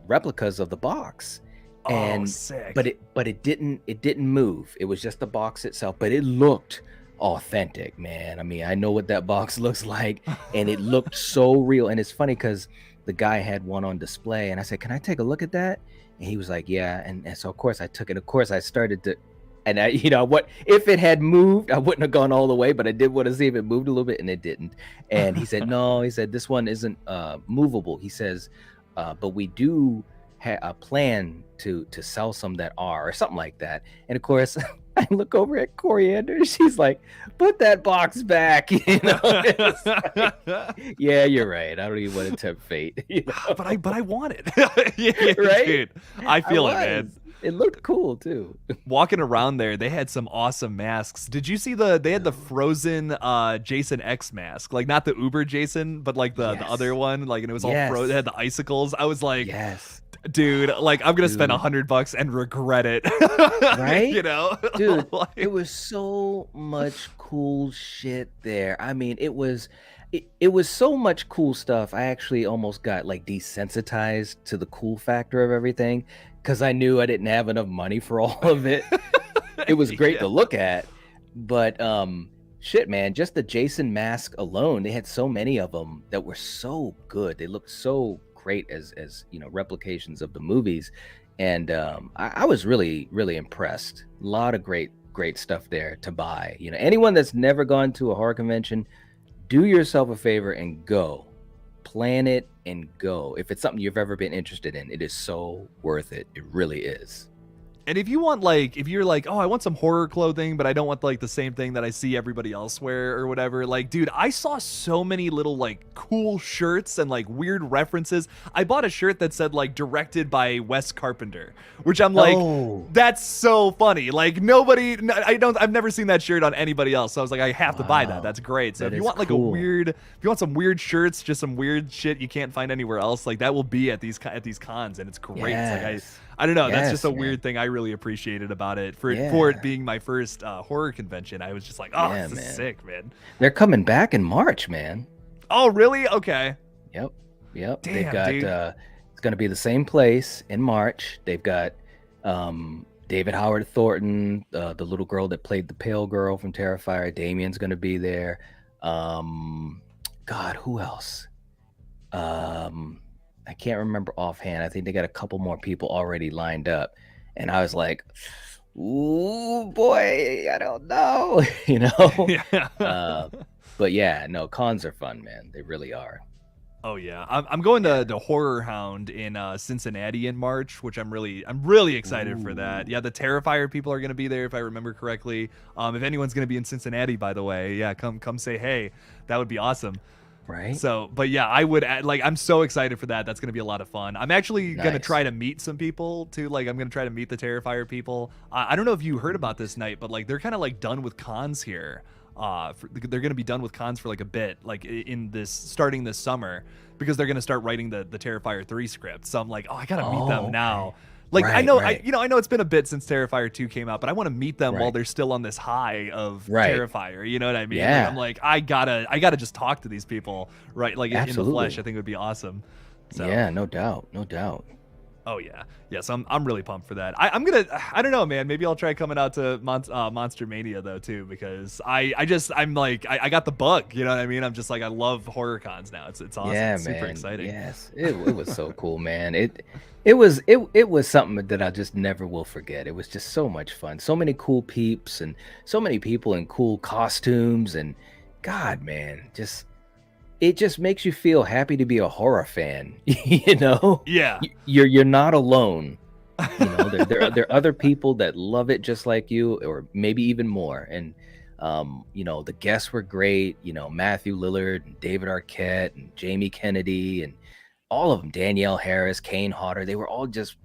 replicas of the box, and sick. but it didn't move. It was just the box itself, but it looked authentic, man. I mean, I know what that box looks like, and it looked so real. And it's funny because the guy had one on display, and I said, "Can I take a look at that?" And he was like, "Yeah." And so of course I took it. Of course I started to. And what if it had moved, I wouldn't have gone all the way, but I did want to see if it moved a little bit, and it didn't. And he said, no, he said, this one isn't movable. He says, but we do plan to sell some that are, or something like that. And of course, I look over at Coriander. She's like, "Put that box back." It's like, yeah, you're right. I don't even want to tempt fate. But I want it. Yeah, right? Dude, I feel it, man. It looked cool too. Walking around there, they had some awesome masks. Did you see they had the frozen Jason X mask, like not the Uber Jason, but like the other one, like, and it was all frozen. It had the icicles. I was like, dude, like I'm gonna spend $100 and regret it, right? Dude, like, it was so much cool shit there. I mean, it was so much cool stuff. I actually almost got like desensitized to the cool factor of everything because I knew I didn't have enough money for all of it. It was great to look at, but shit, man, just the Jason mask alone, they had so many of them that were so good. They looked so great as replications of the movies, and I was really impressed. A lot of great stuff there to buy. Anyone that's never gone to a horror convention, do yourself a favor and go. Plan it and go. If it's something you've ever been interested in, it is so worth it. It really is. And if you want, like, if you're like, oh, I want some horror clothing, but I don't want like the same thing that I see everybody else wear or whatever, like, dude, I saw so many little like cool shirts and like weird references. I bought a shirt that said like directed by Wes Carpenter, which I'm like, that's so funny. Like I've never seen that shirt on anybody else. So I was like, I have to buy that. That's great. So if you want like if you want some weird shirts, just some weird shit you can't find anywhere else, like that will be at these cons, and it's great. Yes. It's like I don't know. That's just a weird thing I really appreciated about it. For it being my first horror convention, I was just like, oh, this is sick, man. They're coming back in March, man. Oh, really? Okay. Yep. Damn, they've got dude. It's going to be the same place in March. They've got David Howard Thornton, the little girl that played the pale girl from Terrifier. Damien's going to be there. God, who else? I can't remember offhand. I think they got a couple more people already lined up. And I was like, ooh, boy, I don't know, But yeah, no, cons are fun, man. They really are. Oh yeah, I'm going to the Horror Hound in Cincinnati in March, which I'm really excited for that. Yeah, the Terrifier people are going to be there if I remember correctly. If anyone's going to be in Cincinnati, by the way, yeah, come say hey. That would be awesome. Right. So, but yeah, I would I'm so excited for that. That's going to be a lot of fun. I'm actually going to try to meet some people too. Like I'm going to try to meet the Terrifier people. I don't know if you heard about this night, but like they're kind of like done with cons here. They're going to be done with cons for like a bit, like starting this summer, because they're going to start writing the Terrifier 3 script. So I'm like, oh, I got to meet them now. Like I know it's been a bit since Terrifier 2 came out, but I want to meet them while they're still on this high of Terrifier. You know what I mean? Yeah. Like, I'm like, I gotta just talk to these people, right? Like in the flesh. I think it would be awesome. So. Yeah, no doubt. Oh yeah. Yes, I'm really pumped for that. I don't know, man. Maybe I'll try coming out to Monster Mania though too, because I got the bug. You know what I mean? I'm just like, I love horror cons now. It's awesome. Yeah, it's super exciting. Yes, it was so cool, man. It was something that I just never will forget. It was just so much fun. So many cool peeps and so many people in cool costumes, and God, man, it just makes you feel happy to be a horror fan. Yeah. You're not alone. There are other people that love it just like you, or maybe even more. And the guests were great. Matthew Lillard and David Arquette and Jamie Kennedy and all of them, Danielle Harris, Kane Hodder, they were all just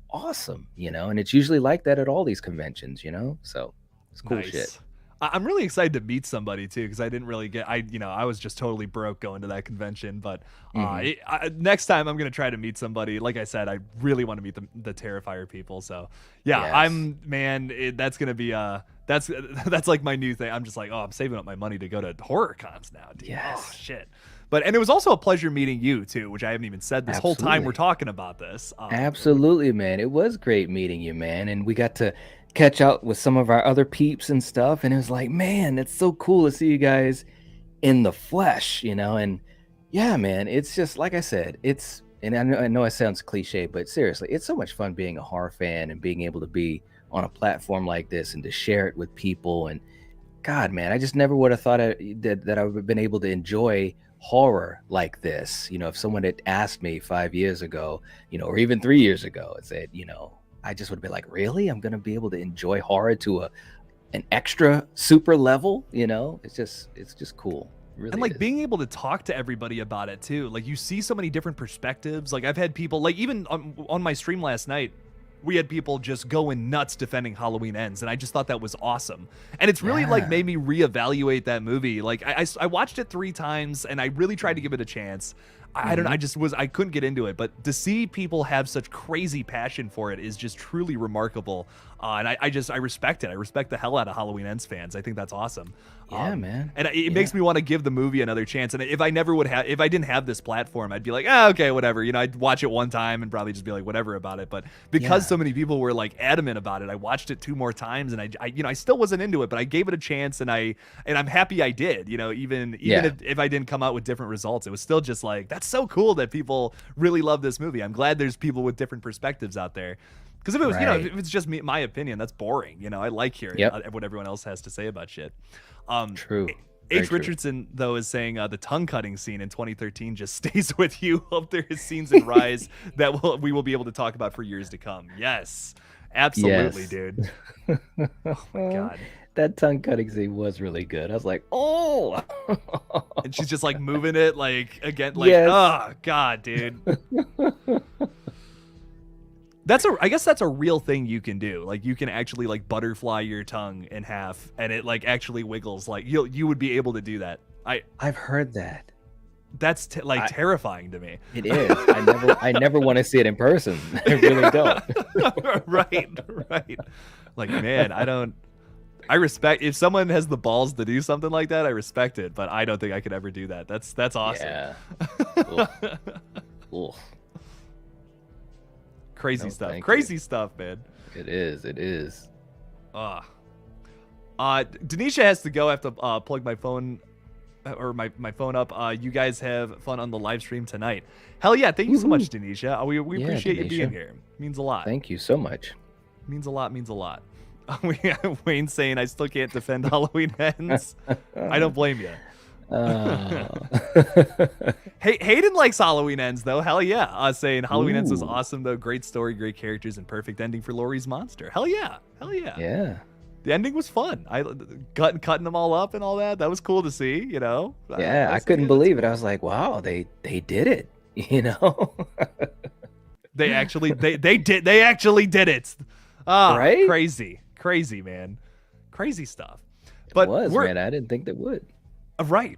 awesome, and it's usually like that at all these conventions, so it's cool shit. I'm really excited to meet somebody too, because I didn't really I was just totally broke going to that convention, but next time I'm gonna try to meet somebody. Like I said, I really want to meet the Terrifier people. So yeah, yes. That's gonna be that's like my new thing. I'm just like, I'm saving up my money to go to horror cons now, dude. Yes. Oh shit. And it was also a pleasure meeting you too, which I haven't even said this whole time we're talking about this. Absolutely, man. It was great meeting you, man, and we got to catch up with some of our other peeps and stuff, and it was like, man, it's so cool to see you guys in the flesh, and yeah, man, it's just like I said, and I know it sounds cliche, but seriously, it's so much fun being a horror fan and being able to be on a platform like this and to share it with people. And God, man, I just never would have thought that I would have been able to enjoy horror like this. If someone had asked me 5 years ago, or even 3 years ago, and said, I just would have been like, really? I'm going to be able to enjoy horror to an extra super level? It's just cool. Really and like is. being able to talk to everybody about it too. Like you see so many different perspectives. Like I've had people, like even on my stream last night, we had people just going nuts defending Halloween Ends, and I just thought that was awesome. And it's really like made me reevaluate that movie. Like I watched it 3 times, and I really tried to give it a chance. I don't know. I couldn't get into it, but to see people have such crazy passion for it is just truly remarkable. And I respect it. I respect the hell out of Halloween Ends fans. I think that's awesome. Yeah, man. And it makes me want to give the movie another chance. And if I didn't have this platform, I'd be like, okay, whatever. I'd watch it one time and probably just be like, whatever about it. But because so many people were like adamant about it, I watched it 2 more times, and I still wasn't into it, but I gave it a chance, and I'm happy I did. Even if I didn't come out with different results, it was still just like, that's so cool that people really love this movie. I'm glad there's people with different perspectives out there. Because if it was, if it's just my opinion, that's boring. I like hearing what everyone else has to say about shit. True. H. Richardson, though, is saying the tongue cutting scene in 2013 just stays with you. Hope there is scenes in Rise that we will be able to talk about for years to come. Yes, absolutely, dude. Oh my god. That tongue cutting scene was really good. I was like, oh. And she's just like moving it like again, like, oh god, dude. I guess that's a real thing you can do. Like you can actually like butterfly your tongue in half, and it like actually wiggles. Like you would be able to do that. I've heard that. That's terrifying to me. It is. I never want to see it in person. I really don't. Right. Like, man, I respect if someone has the balls to do something like that. I respect it, but I don't think I could ever do that. That's awesome. Yeah. Ugh. Crazy stuff, man. It is. Denisha has to go. I have to plug my phone or my phone up. You guys have fun on the live stream tonight. Hell yeah. Thank you so much, Denisha. We appreciate you being here. Means a lot. Thank you so much. Means a lot. Wayne saying I still can't defend Halloween Ends. I don't blame you. Hayden likes Halloween Ends though. Hell yeah. Saying Halloween Ends was awesome though. Great story, great characters, and perfect ending for Laurie's monster. Hell yeah. Yeah. The ending was fun. I cutting them all up and all that. That was cool to see. Yeah, I couldn't believe it. I was like, wow, they did it. They actually did it. Right? Crazy, man. Crazy stuff. But man, I didn't think they would. Right.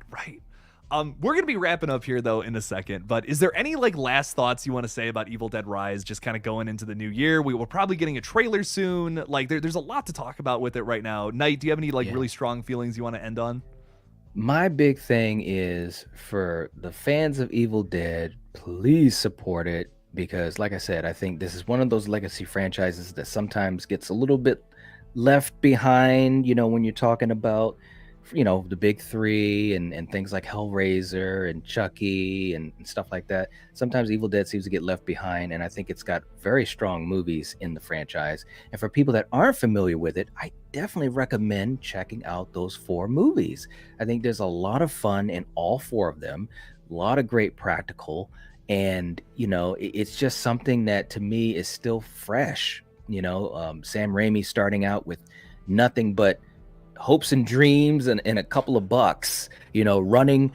We're gonna be wrapping up here though in a second, but is there any like last thoughts you want to say about Evil Dead Rise, just kind of going into the new year? We're probably getting a trailer soon. Like there's a lot to talk about with it right now. Knight, do you have any really strong feelings you want to end on? My big thing is for the fans of Evil Dead, please support it, because like I said, I think this is one of those legacy franchises that sometimes gets a little bit left behind, when you're talking about the big 3 and things like Hellraiser and Chucky and stuff like that. Sometimes Evil Dead seems to get left behind, and I think it's got very strong movies in the franchise. And for people that aren't familiar with it, I definitely recommend checking out those 4 movies. I think there's a lot of fun in all 4 of them, a lot of great practical, and it's just something that to me is still fresh. Sam Raimi starting out with nothing but hopes and dreams and a couple of bucks, running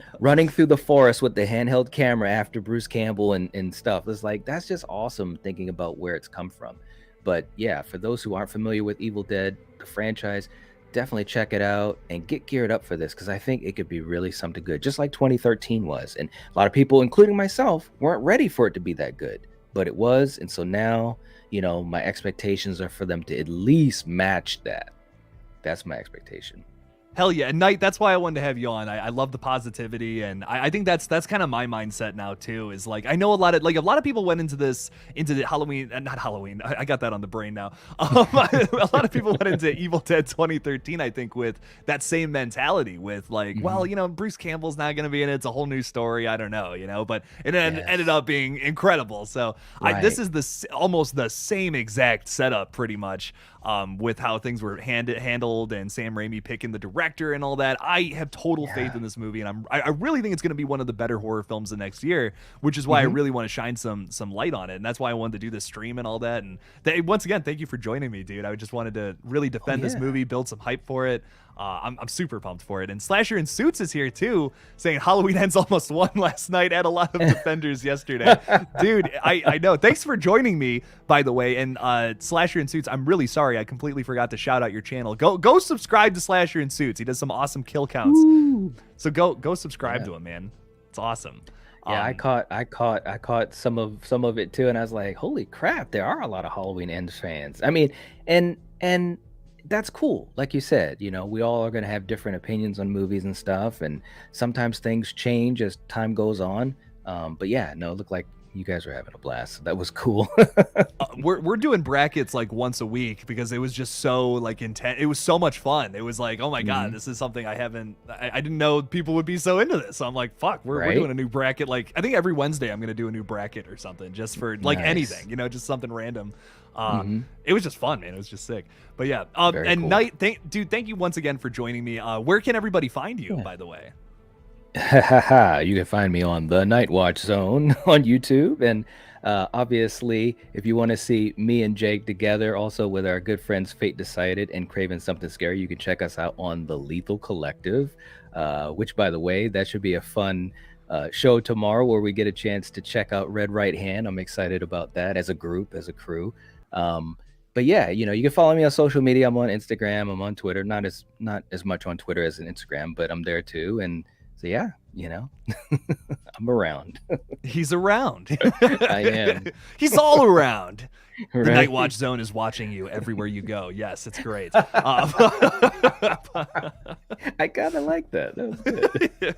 through the forest with the handheld camera after Bruce Campbell and stuff. It's like, that's just awesome thinking about where it's come from. But yeah, for those who aren't familiar with Evil Dead, the franchise, definitely check it out and get geared up for this, because I think it could be really something good, just like 2013 was. And a lot of people, including myself, weren't ready for it to be that good, but it was. And so now, my expectations are for them to at least match that. That's my expectation. Hell yeah, Knight, that's why I wanted to have you on. I love the positivity, and I think that's kind of my mindset now too, is like, I know a lot of people went into the Halloween, not Halloween, I got that on the brain now. A lot of people went into Evil Dead 2013, I think, with that same mentality, with like, well, Bruce Campbell's not going to be in it, it's a whole new story, I don't know, but it ended up being incredible. So this is almost the same exact setup pretty much, with how things were handled and Sam Raimi picking the direction director and all that. I have total faith in this movie, and I really think it's going to be one of the better horror films of next year, which is why I really want to shine some light on it, and that's why I wanted to do this stream and all that. And once again, thank you for joining me, dude. I just wanted to really defend this movie, build some hype for it. I'm super pumped for it. And Slasher in Suits is here too, saying Halloween Ends almost won last night. Had a lot of defenders yesterday. Dude, I know. Thanks for joining me, by the way. And Slasher in Suits, I'm really sorry. I completely forgot to shout out your channel. Go subscribe to Slasher in Suits. He does some awesome kill counts. Ooh. So go subscribe to him, man. It's awesome. Yeah, I caught some of it too, and I was like, holy crap, there are a lot of Halloween Ends fans. I mean, and that's cool. Like you said, you know, we all are going to have different opinions on movies and stuff, and sometimes things change as time goes on. But yeah, no, it looked like you guys were having a blast. So that was cool. We're doing brackets like once a week because it was just so like intense. It was so much fun. It was like, oh my God, this is something I didn't know people would be so into this. So I'm like, fuck, we're doing a new bracket. Like I think every Wednesday I'm going to do a new bracket or something just for like anything, you know, just something random. It was just fun, man. It was just sick. But yeah, and cool. Night, thank you once again for joining me. Where can everybody find you, by the way? You can find me on the Night Watch Zone on YouTube, and obviously, if you want to see me and Jake together, also with our good friends Fate Decided and Craven Something Scary, you can check us out on the Lethal Collective, which, by the way, that should be a fun show tomorrow where we get a chance to check out Red Right Hand. I'm excited about that as a group, as a crew. But yeah, you know, you can follow me on social media. I'm on Instagram. I'm on Twitter. Not as much on Twitter as on Instagram, but I'm there too. And so yeah, you know, I'm around. He's around. I am. He's all around. Right? The Night Watch Zone is watching you everywhere you go. Yes, it's great. I kind of like that. That was good.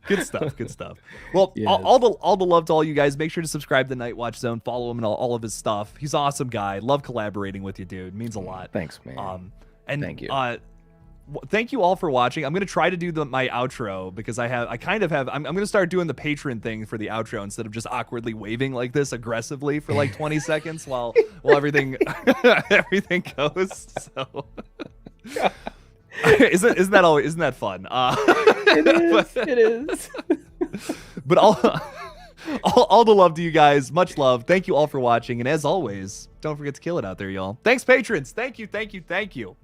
Good stuff. Well, yes. all the love to all you guys. Make sure to subscribe to the Night Watch Zone. Follow him and all of his stuff. He's an awesome guy. Love collaborating with you, dude. Means a lot. Thanks, man. And thank you. Thank you all for watching. I'm gonna try to do my outro because I'm gonna start doing the patron thing for the outro instead of just awkwardly waving like this aggressively for like 20 seconds while everything goes. So. Isn't that fun? It is. But all the love to you guys. Much love. Thank you all for watching. And as always, don't forget to kill it out there, y'all. Thanks, patrons. Thank you.